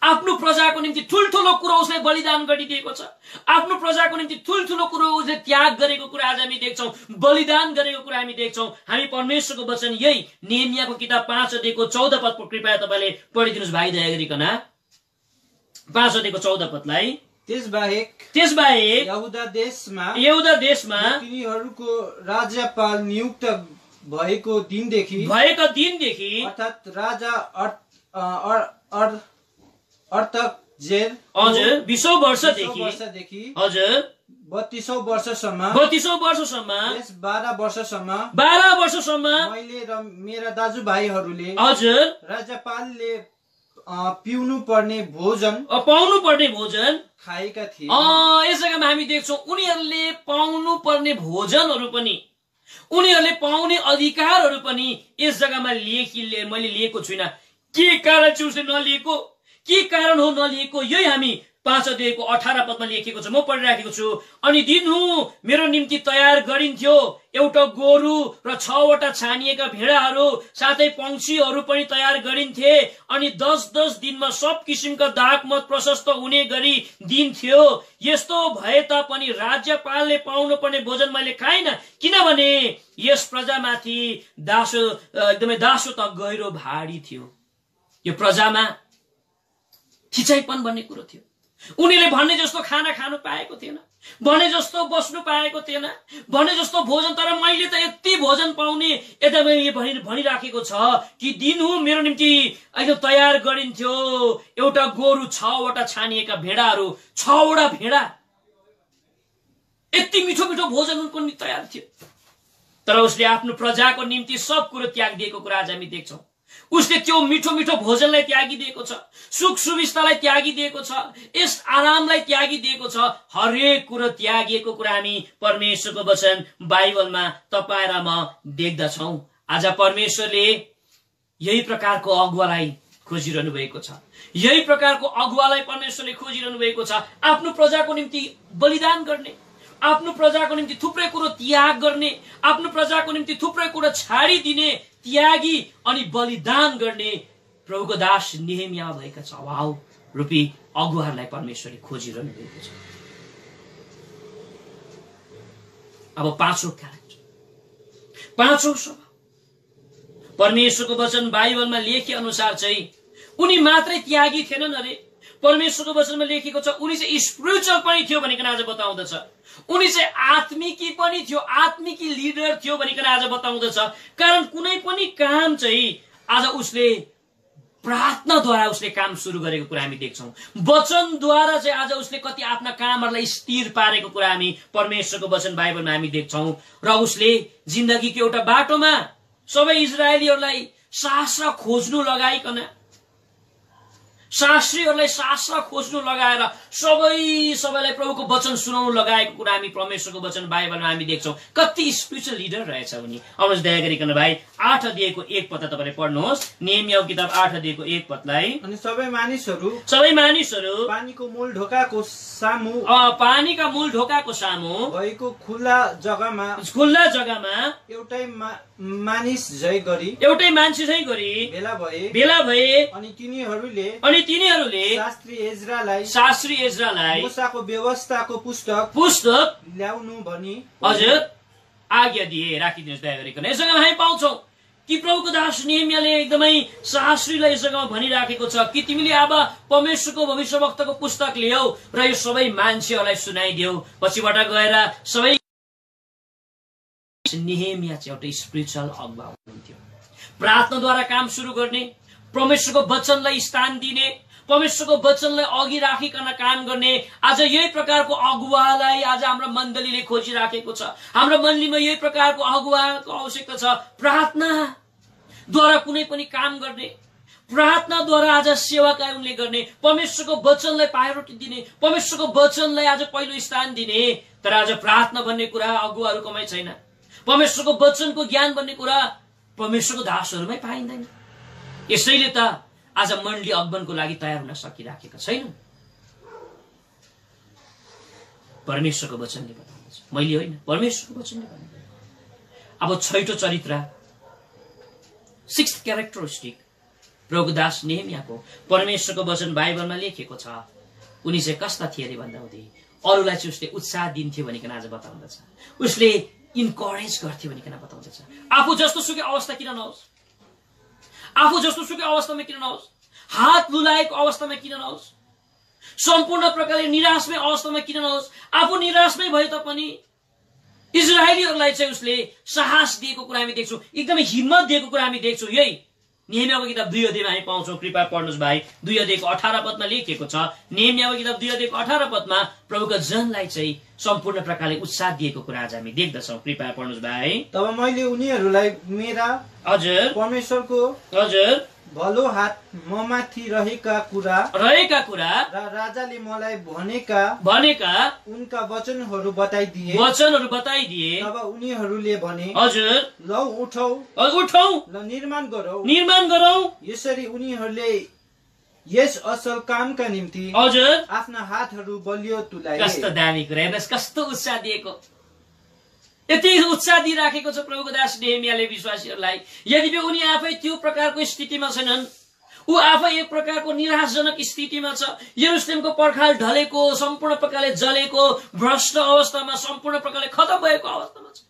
S2: आफ्नो प्रजाको निम्ति ठुल्ठुलो कुरो उसले बलिदान गरिदिएको छ। आफ्नो प्रजाको निम्ति ठुल्ठुलो कुरो उसले त्याग गरेको कुरा आज हामी देख्छौं, बलिदान गरेको कुरा हामी देख्छौं। हामी परमेश्वरको वचन यही नेहेमियाको किताब 5 अध्यायको 14 पदको कृपया तपाईले पढिदिनुस् भाइ दया गरिकन। 5 अध्यायको 14 पदलाई। त्यसबाहेक यहुदा देशमा तिनीहरूको राज्यपाल नियुक्त भएको दिनदेखि अर्थात् राजा अर्तजेर
S1: हजुर 20औं वर्षदेखि हजुर
S2: 32औं वर्षसम्म
S1: यस
S2: 12 वर्षसम्म मैले र मेरा दाजुभाइहरूले
S1: हजुर
S2: राज्यपालले पाउनु पर्ने भोजन खाएका थिए।
S1: यस जग्गामा हामी देख्छौं उनीहरूले पाउनु पर्ने भोजनहरू पनि, उनीहरूले पाउने अधिकारहरू पनि यस जग्गामा मैले लिएको छुइनँ। के कारण चाहिँ उसले नलिएको, के कारण हो नलिएको, यही हामी 5 अध्यायको 18 पदमा लेखिएको छ। म पढिराखेको छु। अनि दिनहुँ मेरो निम्ति तयार गरिन्थ्यो एउटा गोरु र 6 वटा छानिएका भेडाहरू साथै पंक्षीहरू पनि तयार गरिन्थे। अनि 10-10 दिनमा सब किसिमका दागमत प्रशस्त हुने गरी दिन्थ्यो। यस्तो भए तापनि राज्यपालले पाउनु पर्ने भोजन मैले खाइन, किनभने यस प्रजामाथि एकदमै दासो त गहिरो भारी थियो। यो प्रजामा खिचाइपन भन्ने कुरो थियो। उनीहरूले भन्ने जस्तो खाना खानु पाएको थिएन, भने जस्तो बस्नु पाएको थिएन, भने जस्तो भोजन, तर मैले त यति भोजन पाउने यता भनिराखेको छ कि दिनु मेरो निम्ति अहिले तयार गरिन्थ्यो एउटा गोरु, 6वटा छानिएका भेडाहरू, 6वटा भेडा, यति मिठो मिठो भोजन उनको निम्ति तयार थियो। तर उसले आफ्नो प्रजाको निम्ति सब कुरो त्याग दिएको कुरा आज हामी देख्छौं। उसले त्यो मिठो मिठो भोजनलाई त्यागिदिएको छ, सुख सुविस्तालाई त्यागिदिएको छ, यस आरामलाई त्यागिदिएको छ, हरेक कुरो त्यागिएको कुरा हामी परमेश्वरको वचन बाइबलमा तपाईं र म देख्दछौं। आज परमेश्वरले यही प्रकारको अगुवालाई खोजिरहनु भएको छ, यही प्रकारको अगुवालाई परमेश्वरले खोजिरहनु भएको छ। आफ्नो प्रजाको निम्ति बलिदान गर्ने, आफ्नो प्रजाको निम्ति थुप्रै कुरो त्याग गर्ने, आफ्नो प्रजाको निम्ति थुप्रै कुरो छाडिदिने, त्यागी अनि बलिदान गर्ने प्रभुको दास नेहेमिया भएका स्वभाव रूपी अगुवाहरूलाई परमेश्वरले खोजिरहनु भएको छ। अब पाँचौं क्यारेक्टर, पाँचौं स्वभाव, परमेश्वरको वचन बाइबलमा लेखे अनुसार चाहिँ उनी मात्रै त्यागी थिएनन् अरे। परमेश्वरको वचनमा लेखेको छ उनी चाहिँ स्पिरिचुअल पनि थियो भनिकन आज बताउँदछ, उनी चाहिँ आत्मिकी पनि थियो, आत्मिकी लिडर थियो भनिकन आज बताउँदछ। कारण कुनै पनि काम चाहिँ आज उसले प्रार्थनाद्वारा उसले काम सुरु गरेको कुरा हामी देख्छौं, वचनद्वारा चाहिँ आज उसले कति आफ्ना कामहरूलाई स्थिर पारेको कुरा हामी परमेश्वरको वचन बाइबलमा हामी देख्छौं। र उसले जिन्दगीको एउटा बाटोमा सबै इजरायलीहरूलाई शास्त्र खोज्नु लगाइकन, शास्त्रीहरूलाई शास्त्र खोज्नु लगाएर सबैलाई प्रभुको वचन सुनाउनु लगाएको कुरा हामी परमेश्वरको वचन बाइबलमा हामी देख्छौं। कति स्पिरिचुअल लिडर रहेछ उनी। आउनुहोस् दया गरिकन भाइ 8 अध्यायको 1 पद तपाईले पढ्नुहोस्, नेहेमियाको किताब 8 अध्यायको 1 पदलाई।
S2: अनि सबै मानिसहरू पानीको मूल ढोकाको सामु भएको खुल्ला जग्गामा एउटै मानिस झै गरी भेला भए अनि तिनीहरूले शास्त्री एज्रालाई मूसाको व्यवस्थाको पुस्तक ल्याउनु भनी
S1: हजुर आज्ञा दिए। राखिदिनुहोस् दया गरिकन। यस जग्गामा हामी पाउँछौं कि प्रभुको दास नेहेमियाले एकदमै शास्त्रीलाई यस जग्गामा भनिराखेको छ कि तिमीले अब परमेश्वरको भविष्यवक्ताको पुस्तक ल्याऊ र यो सबै मान्छेहरूलाई सुनाइदेऊ। पछिबाट गएर सबै नेहेमिया चाहिँ एउटा स्पिरिचुअल अगुवा हुनुहुन्थ्यो। प्रार्थनाद्वारा काम सुरु गर्ने, परमेश्वरको वचनलाई स्थान दिने, परमेश्वरको वचनलाई अघि राखिकन काम गर्ने। आज यही प्रकारको अगुवालाई आज हाम्रो मण्डलीले खोजिराखेको छ। हाम्रो मण्डलीमा यही प्रकारको अगुवाको आवश्यकता छ। प्रार्थनाद्वारा कुनै पनि काम गर्ने, प्रार्थनाद्वारा आज सेवा कार्य उनले गर्ने, परमेश्वरको वचनलाई प्रायोरिटी दिने, परमेश्वरको वचनलाई आज पहिलो स्थान दिने। तर आज प्रार्थना भन्ने कुरा अगुवाहरूकोमै छैन। परमेश्वरको वचनको ज्ञान भन्ने कुरा परमेश्वरको दासहरूमै पाइँदैन। यसैले त आज मण्डली अगमनको लागि तयार हुन सकिराखेका छैन। परमेश्वरको वचनले बताउँदछ, मैले होइन, परमेश्वरको वचनले बताउँदछ। अब 6औं चरित्र, 6th क्यारेक्टरिस्टिक प्रभुको दास नेहेमियाको परमेश्वरको वचन बाइबलमा लेखेको छ। उनी चाहिँ कस्ता थिए अरे भन्दा हुँदै अरूलाई चाहिँ उसले उत्साह दिन्थ्यो भनिकन आज बताउँदछ, उसले इन्करेज गर्थ्यो भनिकन बताउँदछ। आफू जस्तो सुकै अवस्था किन नहोस्, आफू जस्तो सुकै अवस्थामा किन नहोस्, हात लुलाएको अवस्थामा किन नहोस्, सम्पूर्ण प्रकारले निराशमै अवस्थामा किन नहोस्, आफू निराशमै भए तापनि इजरायलीहरूलाई चाहिँ उसले साहस दिएको कुरा हामी देख्छौँ, एकदमै हिम्मत दिएको कुरा हामी देख्छौँ। यही नेहेमियाको किताब 2 अध्यायमा हामी पाउँछौँ। कृपया पढ्नुहोस् भाइ, 2 अध्यायको 18 पदमा लेखिएको छ। नेहेमियाको किताब 2 अध्यायको 18 पदमा प्रभुको जनलाई चाहिँ सम्पूर्ण प्रकारले उत्साह दिएको कुरा आज हामी देख्दछौँ। कृपया पढ्नुहोस् भाइ।
S2: तब मैले उनीहरूलाई मेरा
S1: हजुर
S2: परमेश्वरको
S1: हजुर
S2: भलो हात ममाथि रहेका कुरा
S1: र
S2: राजाले मलाई भनेका उनका वचनहरू बताइदिए।
S1: तब
S2: उनीहरूले भने
S1: हजुर
S2: लौ उठौ ल निर्माण गरौ। यसरी उनीहरूले यस असल कामका निम्ति
S1: हजुर
S2: आफ्ना हातहरू बलियो तुलाए।
S1: कस्तो दामी कुरा हेर्नुहोस्, कस्तो उत्साह दिएको, यति उत्साह दिइराखेको छ प्रभुको दास नेहेमियाले विश्वासीहरूलाई। यद्यपि उनी आफै त्यो प्रकारको स्थितिमा छैनन्, ऊ आफै एक प्रकारको निराशजनक स्थितिमा छ, यरुशलेमको पर्खाल ढलेको, सम्पूर्ण प्रकारले जलेको, भ्रष्ट अवस्थामा, सम्पूर्ण प्रकारले खतम भएको अवस्थामा छ।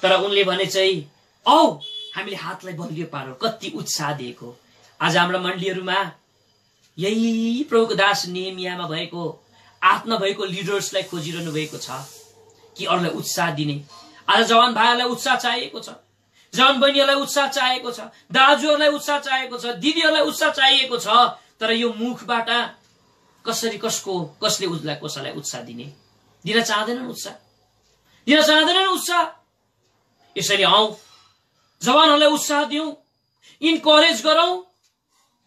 S1: तर उनले भने चाहिँ औ हामीले हातलाई बलियो पारौँ। कति उत्साह दिएको। आज हाम्रो मण्डलीहरूमा यही प्रभुको दास नेहेमियामा भएको आफ्ना भएको लिडर्सलाई खोजिरहनु भएको छ कि अरूलाई उत्साह दिने? आज जवान भाइहरूलाई उत्साह चाहिएको छ, जवान बहिनीहरूलाई उत्साह चाहिएको छ, दाजुहरूलाई उत्साह चाहिएको छ, दिदीहरूलाई उत्साह चाहिएको छ, तर यो मुखबाट कसले कसैलाई उत्साह दिन चाहँदैनन् उत्साह। यसैले आऊ जवानहरूलाई उत्साह दिउँ, इन्करेज गरौं,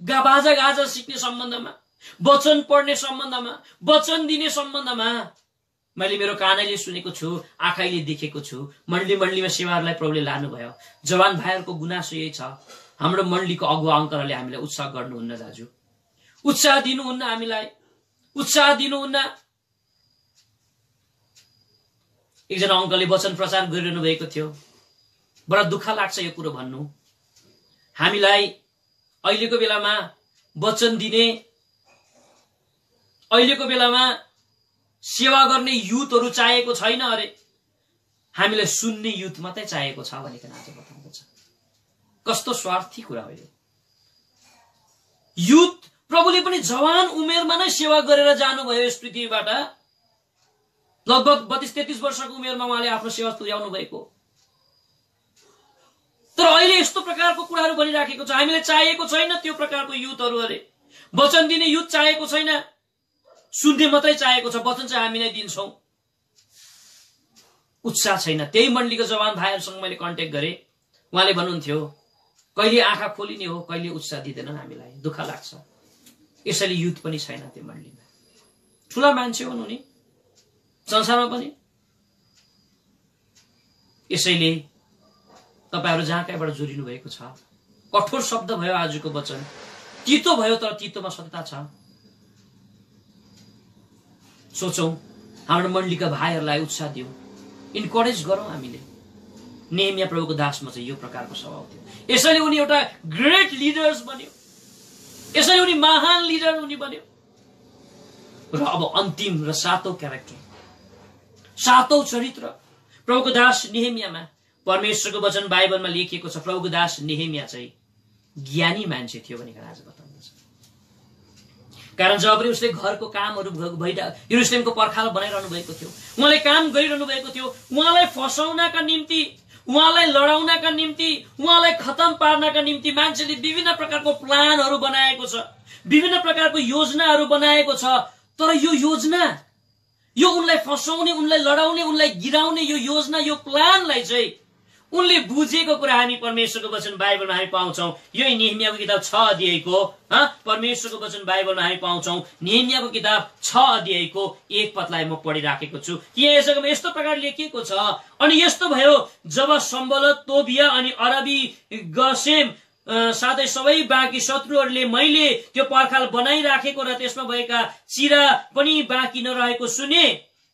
S1: बाजा गाजा सिक्ने सम्बन्धमा, वचन पढ्ने सम्बन्धमा, वचन दिने सम्बन्धमा। मैले मेरो कानैले सुनेको छु, आँखाले देखेको छु, मण्डलीमा सेवाहरूलाई प्रभुले लानुभयो। जवान भाइहरूको गुनासो यही छ, हाम्रो मण्डलीको अगुवा अङ्कलहरूले हामीलाई उत्साह गर्नुहुन्न दाजु, उत्साह दिनुहुन्न, हामीलाई उत्साह दिनुहुन्न। एकजना अङ्कलले वचन प्रचार गरिरहनु भएको थियो, बडा दुःख लाग्छ यो कुरो भन्नु। हामीलाई अहिलेको बेलामा वचन दिने, अहिलेको बेलामा सेवा गर्ने युथहरू चाहिएको छैन अरे, हामीलाई सुन्ने युथ मात्रै चाहिएको छ भनेर आज बताउँदछ। कस्तो स्वार्थी कुरा हो यो। युथ प्रभुले पनि जवान उमेरमा नै सेवा गरेर जानुभयो यस पृथ्वीबाट। लगभग 32-33 वर्षको उमेरमा उहाँले आफ्नो सेवा पुर्याउनु भएको। तर अहिले यस्तो प्रकारको कुराहरू भनिराखेको छ, हामीलाई चाहिएको छैन त्यो प्रकारको युथहरू अरे। वचन दिने युथ चाहिएको छैन, सुन्ने मात्रै चाहिएको छ, वचन चाहिँ हामी नै दिन्छौं। उत्साह छैन। त्यही मण्डलीको जवान भाइहरूसँग मैले कन्ट्याक्ट गरे, उहाँले भन्नुहुन्थ्यो कहिले आँखा खोलिने हो, कहिले उत्साह दिँदैनन् हामीलाई, दुःख लाग्छ। यसैले युथ पनि छैन त्यो मण्डलीमा। ठूला मान्छे हुन् उनी संसारमा पनि। यसैले तपाईहरु जहाँ कहाँबाट जोडिनु भएको छ, कठोर शब्द भयो आजको वचन, तीतो भयो तर तीतोमा सत्यता छ। सोचौं हाम्रो मण्डलीका भाइहरूलाई उत्साह दिउँ, इन्करेज गरौँ हामीले। नेहमिया प्रभुको दासमा चाहिँ यो प्रकारको स्वभाव थियो। यसैले उनी एउटा ग्रेट लिडर्स बन्यो, यसैले उनी महान लिडर उनी बन्यो। र अब अन्तिम र सातौं क्यारेक्टर, सातौं चरित्र प्रभुको दास नेहमियामा परमेश्वरको वचन बाइबलमा लेखिएको छ। प्रभुको दास नेहमिया चाहिँ ज्ञानी मान्छे थियो भनेर आज बताउँदछ। कारण जब पनि उसले घरको कामहरू यरुशलेमको पर्खाल बनाइरहनु भएको थियो, उहाँले काम गरिरहनु भएको थियो, उहाँलाई फसाउनका निम्ति, उहाँलाई लडाउनका निम्ति, उहाँलाई खतम पार्नका निम्ति मान्छेले विभिन्न प्रकारको प्लानहरू बनाएको छ, विभिन्न प्रकारको योजनाहरू बनाएको छ। तर यो योजना, यो उनलाई फसाउने, उनलाई लडाउने, उनलाई गिराउने यो योजना, यो प्लानलाई चाहिँ उनले बुझेको कुरा हामी परमेश्वरको वचन बाइबलमा हामी पाउँछौं। यो नेहमियाको किताब 6 अध्यायको परमेश्वरको वचन बाइबलमा हामी पाउँछौं। नेहमियाको किताब 6 अध्यायको 1 पदलाई म पढिराखेको छु। यहाँ यसमा यस्तो प्रकार लेखिएको छ, अनि यस्तो भयो जब सम्बलत, तोबिया अनि अरबी गसेम साथै सबै बाँकी शत्रुहरूले मैले त्यो पर्खाल बनाइराखेको र त्यसमा भएका चिरा पनि बाँकी नरहेको सुने।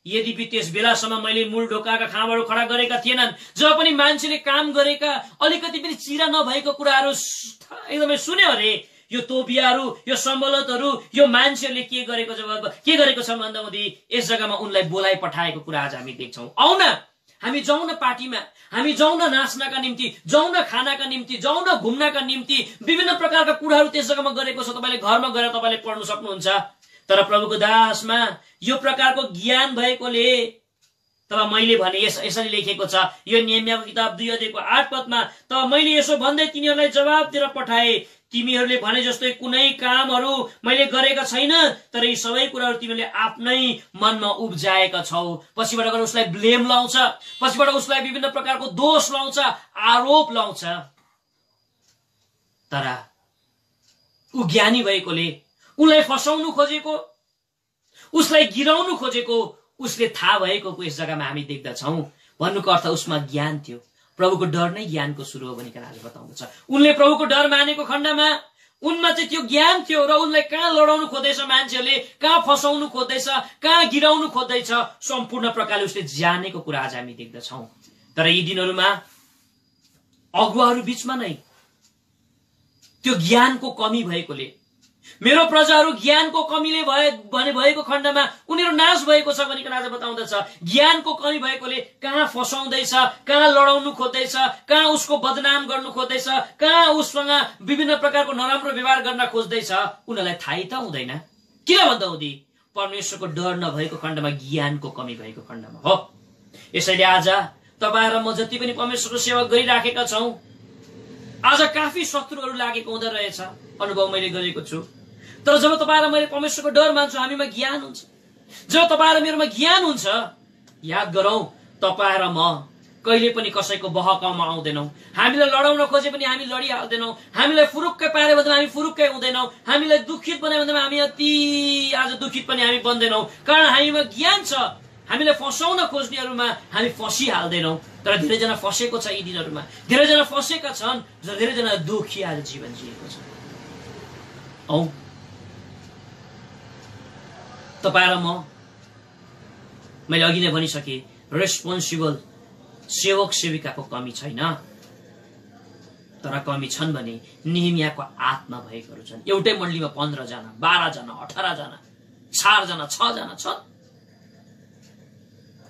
S1: यद्यपि त्यस बेलासम्म मैले मूल ढोकाका खाँबाहरू खडा गरेका थिएनन्। जब पनि मान्छेले काम गरेका अलिकति पनि चिरा नभएको कुराहरू एकदमै सुन्यो अरे, यो तोबियाहरू, यो सम्बलतहरू, यो मान्छेहरूले के गरेको छ भन्दाखेरि यस जग्गामा उनलाई बोलाइ पठाएको कुरा आज हामी देख्छौं। आउ न हामी जाउँ न पार्टीमा, हामी जाउँ न नाच्नका निम्ति, जाउँ न खानाका निम्ति, जाउँ न घुम्नका निम्ति, विभिन्न प्रकारका कुराहरू त्यस जग्गामा गरेको छ। तपाईले घरमा गएर तपाईले पढ्न सक्नुहुन्छ। तर प्रभुको दासमा यो प्रकारको ज्ञान भएकोले तब मैले भने यसरी लेखेको छ, यो नेहमियाको किताब 2 अध्यायको 8 पदमा, तब मैले यसो भन्दै तिनीहरूलाई जवाब दिएर पठाए, तिमीहरूले भने जस्तै कुनै कामहरू मैले गरेका छैन, तर यी सबै कुराहरू तिमीले आफ्नै मनमा उब्जाएका छौ। पछिबाट गएर उसलाई ब्लेम लाउँछ, पछिबाट उसलाई विभिन्न प्रकारको दोष लाउँछ, आरोप लाउँछ। तर ऊ ज्ञानी भएकोले उनलाई फसाउनु खोजेको, उसलाई गिराउनु खोजेको उसले थाहा भएको यस जग्गामा हामी देख्दछौं। भन्नुको अर्थ उसमा ज्ञान थियो। प्रभुको डर नै ज्ञानको सुरु हो भनिकन आज बताउँदछ। उनले प्रभुको डर मानेको खण्डमा उनमा चाहिँ त्यो ज्ञान थियो र उनलाई कहाँ लडाउनु खोज्दैछ मान्छेले, कहाँ फसाउनु खोज्दैछ, कहाँ गिराउनु खोज्दैछ, सम्पूर्ण प्रकारले उसले जानेको कुरा आज हामी देख्दछौं। तर यी दिनहरूमा अगुवाहरू बीचमा नै त्यो ज्ञानको कमी भएकोले, मेरो प्रजाहरू ज्ञानको कमीले भएको खण्डमा उनीहरू नाश भएको छ भनिकन आज बताउँदछ। ज्ञानको कमी भएकोले कहाँ फसाउँदैछ, कहाँ लडाउनु खोज्दैछ, कहाँ उसको बदनाम गर्नु खोज्दैछ, कहाँ उससँग विभिन्न प्रकारको नराम्रो व्यवहार गर्न खोज्दैछ, उनीहरूलाई थाहै त हुँदैन। किन भन्दा हुँदी परमेश्वरको डर नभएको खण्डमा ज्ञानको कमी भएको खण्डमा हो। यसैले आज तपाईँ र म जति पनि परमेश्वरको सेवा गरिराखेका छौँ, आज काफी शत्रुहरू लागेको हुँदो रहेछ, अनुभव मैले गरेको छु। तर जब तपाईँ र मैले परमेश्वरको डर मान्छु, हामीमा ज्ञान हुन्छ। जब तपाईँ र मेरोमा ज्ञान हुन्छ, याद गरौँ, तपाईँ र म कहिले पनि कसैको बहकाउमा आउँदैनौँ। हामीलाई लडाउन खोजे पनि हामी लडिहाल्दैनौँ। हामीलाई फुरुक्कै पार्यो भन्दा हामी फुरुक्कै हुँदैनौँ। हामीलाई दुखित बनायो भन्दा हामी अति आज दुखित पनि हामी बन्दैनौँ। कारण हामीमा ज्ञान छ। हामीलाई फसाउन खोज्नेहरूमा हामी फसिहाल्दैनौँ। तर धेरैजना फसेको छ यी दिनहरूमा, धेरैजना फसेका छन्, धेरैजना दुखी आज जीवन जिएको छ। औ तपाईँ र मैले अघि नै भनिसके, रेस्पोन्सिबल सेवक सेविकाको कमी छैन, तर कमी छन् भने नेहेमियाको आत्मा भएकोहरू छन्। एउटै मण्डलीमा 15 जना, 12 जना, 18 जना, 4 जना, 6 जना छन्,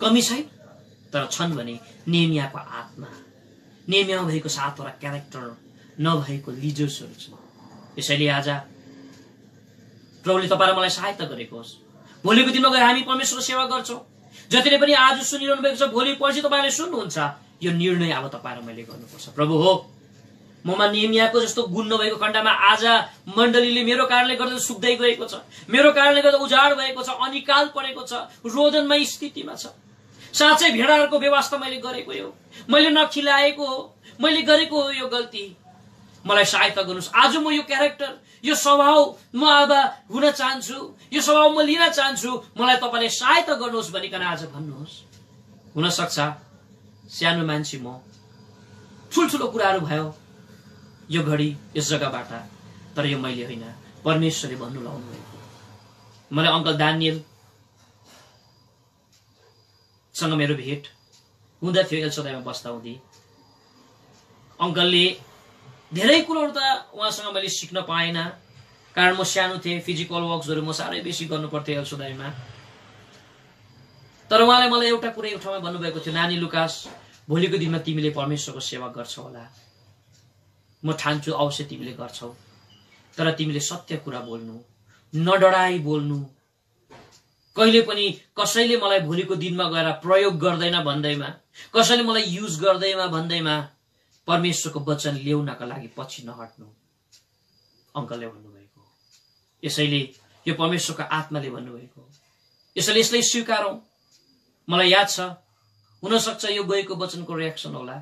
S1: कमी छैन, तर छन् भने नेहेमियाको आत्मा, नेहेमियामा भएको 7वटा क्यारेक्टर नभएको लिडर्सहरू छन्। यसैले आज प्रभुले तपाईँ र मलाई सहायता गरेको होस्। भोलिको दिनमा गएर हामी परमेश्वरको सेवा गर्छौँ। जतिले पनि आज सुनिरहनु भएको छ, भोलि पर्सि तपाईँले सुन्नुहुन्छ, यो निर्णय अब तपाईँ र मैले गर्नुपर्छ। प्रभु हो, ममा नेहेमियाको जस्तो गुण नभएको खण्डमा आज मण्डलीले मेरो कारणले गर्दा सुक्दै गएको छ, मेरो कारणले गर्दा उजाड भएको छ, अनिकाल परेको छ, रोदनमय स्थितिमा छ। साँच्चै भेडाहरूको व्यवस्था मैले गरेको हो, मैले नखिलाएको हो, मैले गरेको हो यो गल्ती, मलाई सहायता गर्नुहोस्। आज म यो क्यारेक्टर, यो स्वभाव म अब हुन चाहन्छु, यो स्वभाव म लिन चाहन्छु, मलाई तपाईँले सहायता गर्नुहोस् भनिकन आज भन्नुहोस्। हुन सक्छ सानो मान्छे म, ठुल्ठुलो कुराहरू भयो यो घडी यस जग्गाबाट, तर यो मैले होइन, परमेश्वरले भन्नु लाउनु भएको। मलाई अङ्कल दानियल सँग मेरो भेट हुँदा थियो एल्सदाईमा बस्दा हुँदै। अङ्कलले धेरै कुरोहरू त उहाँसँग मैले सिक्न पाएन, कारण म सानो थिएँ, फिजिकल वर्क्सहरू म साह्रै बेसी गर्नु पर्थ्यो एल्सदाईमा। तर उहाँले मलाई एउटा कुरा एउटा ठाउँमा भन्नुभएको थियो, नानी लुकास, भोलिको दिनमा तिमीले परमेश्वरको सेवा गर्छौ होला, म ठान्छु अवश्य तिमीले गर्छौ, तर तिमीले सत्य कुरा बोल्नु, नडराई बोल्नु, कहिले पनि कसैले मलाई भोलिको दिनमा गएर प्रयोग गर्दैन भन्दैमा, कसैले मलाई युज गर्दैमा भन्दैमा परमेश्वरको वचन ल्याउनका लागि पछि नहट्नु, अङ्कलले भन्नुभएको। यसैले यो परमेश्वरको आत्माले भन्नुभएको, यसैले यसलाई स्वीकारौं। मलाई याद छ, हुन सक्छ यो गएको वचनको रिएक्सन होला,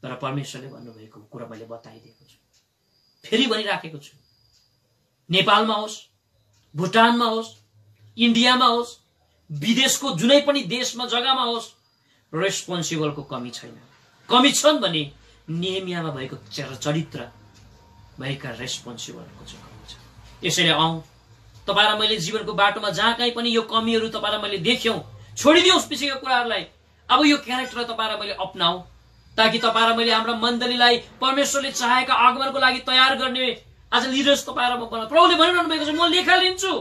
S1: तर परमेश्वरले भन्नुभएको कुरा मैले बताइदिएको छु, फेरि भनिराखेको छु। नेपालमा होस्, भुटानमा होस्, इन्डियामा होस्, विदेशको जुनै पनि देशमा जग्गामा होस्, रेस्पोन्सिबलको कमी छैन। कमी छन् भने नेहेमियामा भएको चरित्र भएका रेस्पोन्सिबलको चाहिँ कमी छ। यसैले आउँ, तपाईँ र मैले जीवनको बाटोमा जहाँ कहीँ पनि यो कमीहरू तपाईँ र मैले देख्यौं, छोडिदियोस् पछिको कुराहरूलाई। अब यो क्यारेक्टर तपाईँ र मैले अपनाऊ, ताकि तपाईँ र मैले हाम्रो मण्डलीलाई परमेश्वरले चाहेका आगमनको लागि तयार गर्ने आज लिडर्स तपाईँ र म बनाऊ। प्रभुले भनिरहनु भएको छ, म लेखा लिन्छु,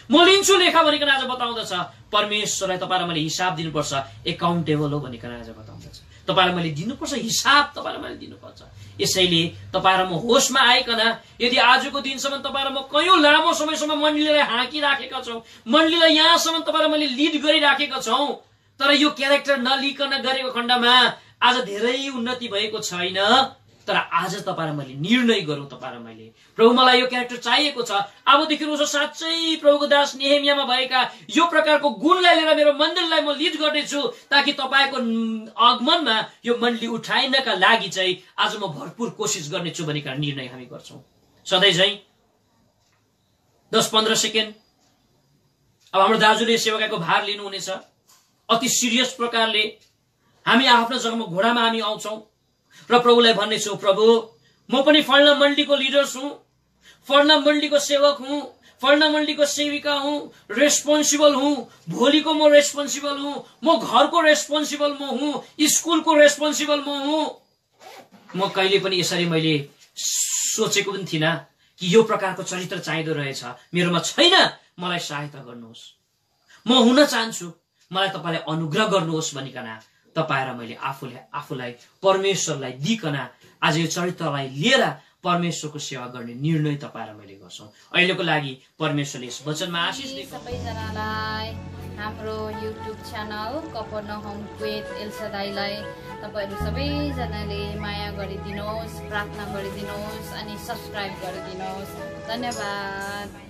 S1: म लिन्छु लेखा भनिकन आज बताउँदछ। परमेश्वरलाई तपाईँ र मैले हिसाब दिनुपर्छ, एकाउन्टेबल हो भनिकन आज बताउँदछ। तपाईँ र मैले दिनुपर्छ हिसाब, तपाईँ र मैले दिनुपर्छ। यसैले तपाईँ र म होसमा आइकन, यदि आजको दिनसम्म तपाईँ र म कयौं लामो समयसम्म मण्डलीलाई हाँकिराखेका छौं, मण्डलीलाई यहाँसम्म तपाईँ र मैले लिड गरिराखेका छौं, तर यो क्यारेक्टर नलिकन गरेको खण्डमा आज धेरै उन्नति भएको छैन। तर आज तपाईँ र मैले निर्णय गरौँ, तपाईँ र मैले, प्रभु मलाई यो क्यारेक्टर चाहिएको छ। अबदेखि उसो साँच्चै प्रभुको दास नेहेमियामा भएका यो प्रकारको गुणलाई लिएर मेरो मण्डलीलाई म लिड गर्नेछु, ताकि तपाईँको आगमनमा यो मण्डली उठाइनका लागि चाहिँ आज म भरपूर कोसिस गर्नेछु भनिकन निर्णय हामी गर्छौं। सधैँ झै 10-15 सेकेन्ड अब हाम्रो दाजुले सेवकाको भार लिनुहुनेछ। अति सिरियस प्रकारले हामी आफ्नो जग्गामा घोडामा हामी आउँछौं र प्रभुलाई भन्नेछौं, प्रभु म पनि फल्ना मण्डलीको लिडर्स हुँ, फल्ना मण्डलीको सेवक हुँ, फल्ना मण्डलीको सेविका हुँ, रेस्पोन्सिबल हुँ, भोलिको म रेस्पोन्सिबल हुँ, म घरको रेस्पोन्सिबल म हुँ, स्कुलको रेस्पोन्सिबल म हुँ। म कहिले पनि यसरी मैले सोचेको पनि थिइनँ कि यो प्रकारको चरित्र चाहिँदो रहेछ, मेरोमा छैन, मलाई सहायता गर्नुहोस्, म हुन चाहन्छु, मलाई तपाईले अनुग्रह गर्नुहोस् भनिकन तपाईँ र मैले आफूलाई परमेश्वरलाई दिकन आज यो चरित्रलाई लिएर परमेश्वरको सेवा गर्ने निर्णय तपाईँ र मैले गर्छौं। अहिलेको लागि परमेश्वरले यस वचनमा आशिष दिनु।
S3: सबैजनालाई हाम्रो युट्युब च्यानल कफरनहुम विथ एल्सादाईलाई तपाईहरु सबैजनाले माया गरिदिनुहोस्, प्रार्थना गरिदिनुहोस् अनि सब्स्क्राइब गरिदिनुहोस्। धन्यवाद।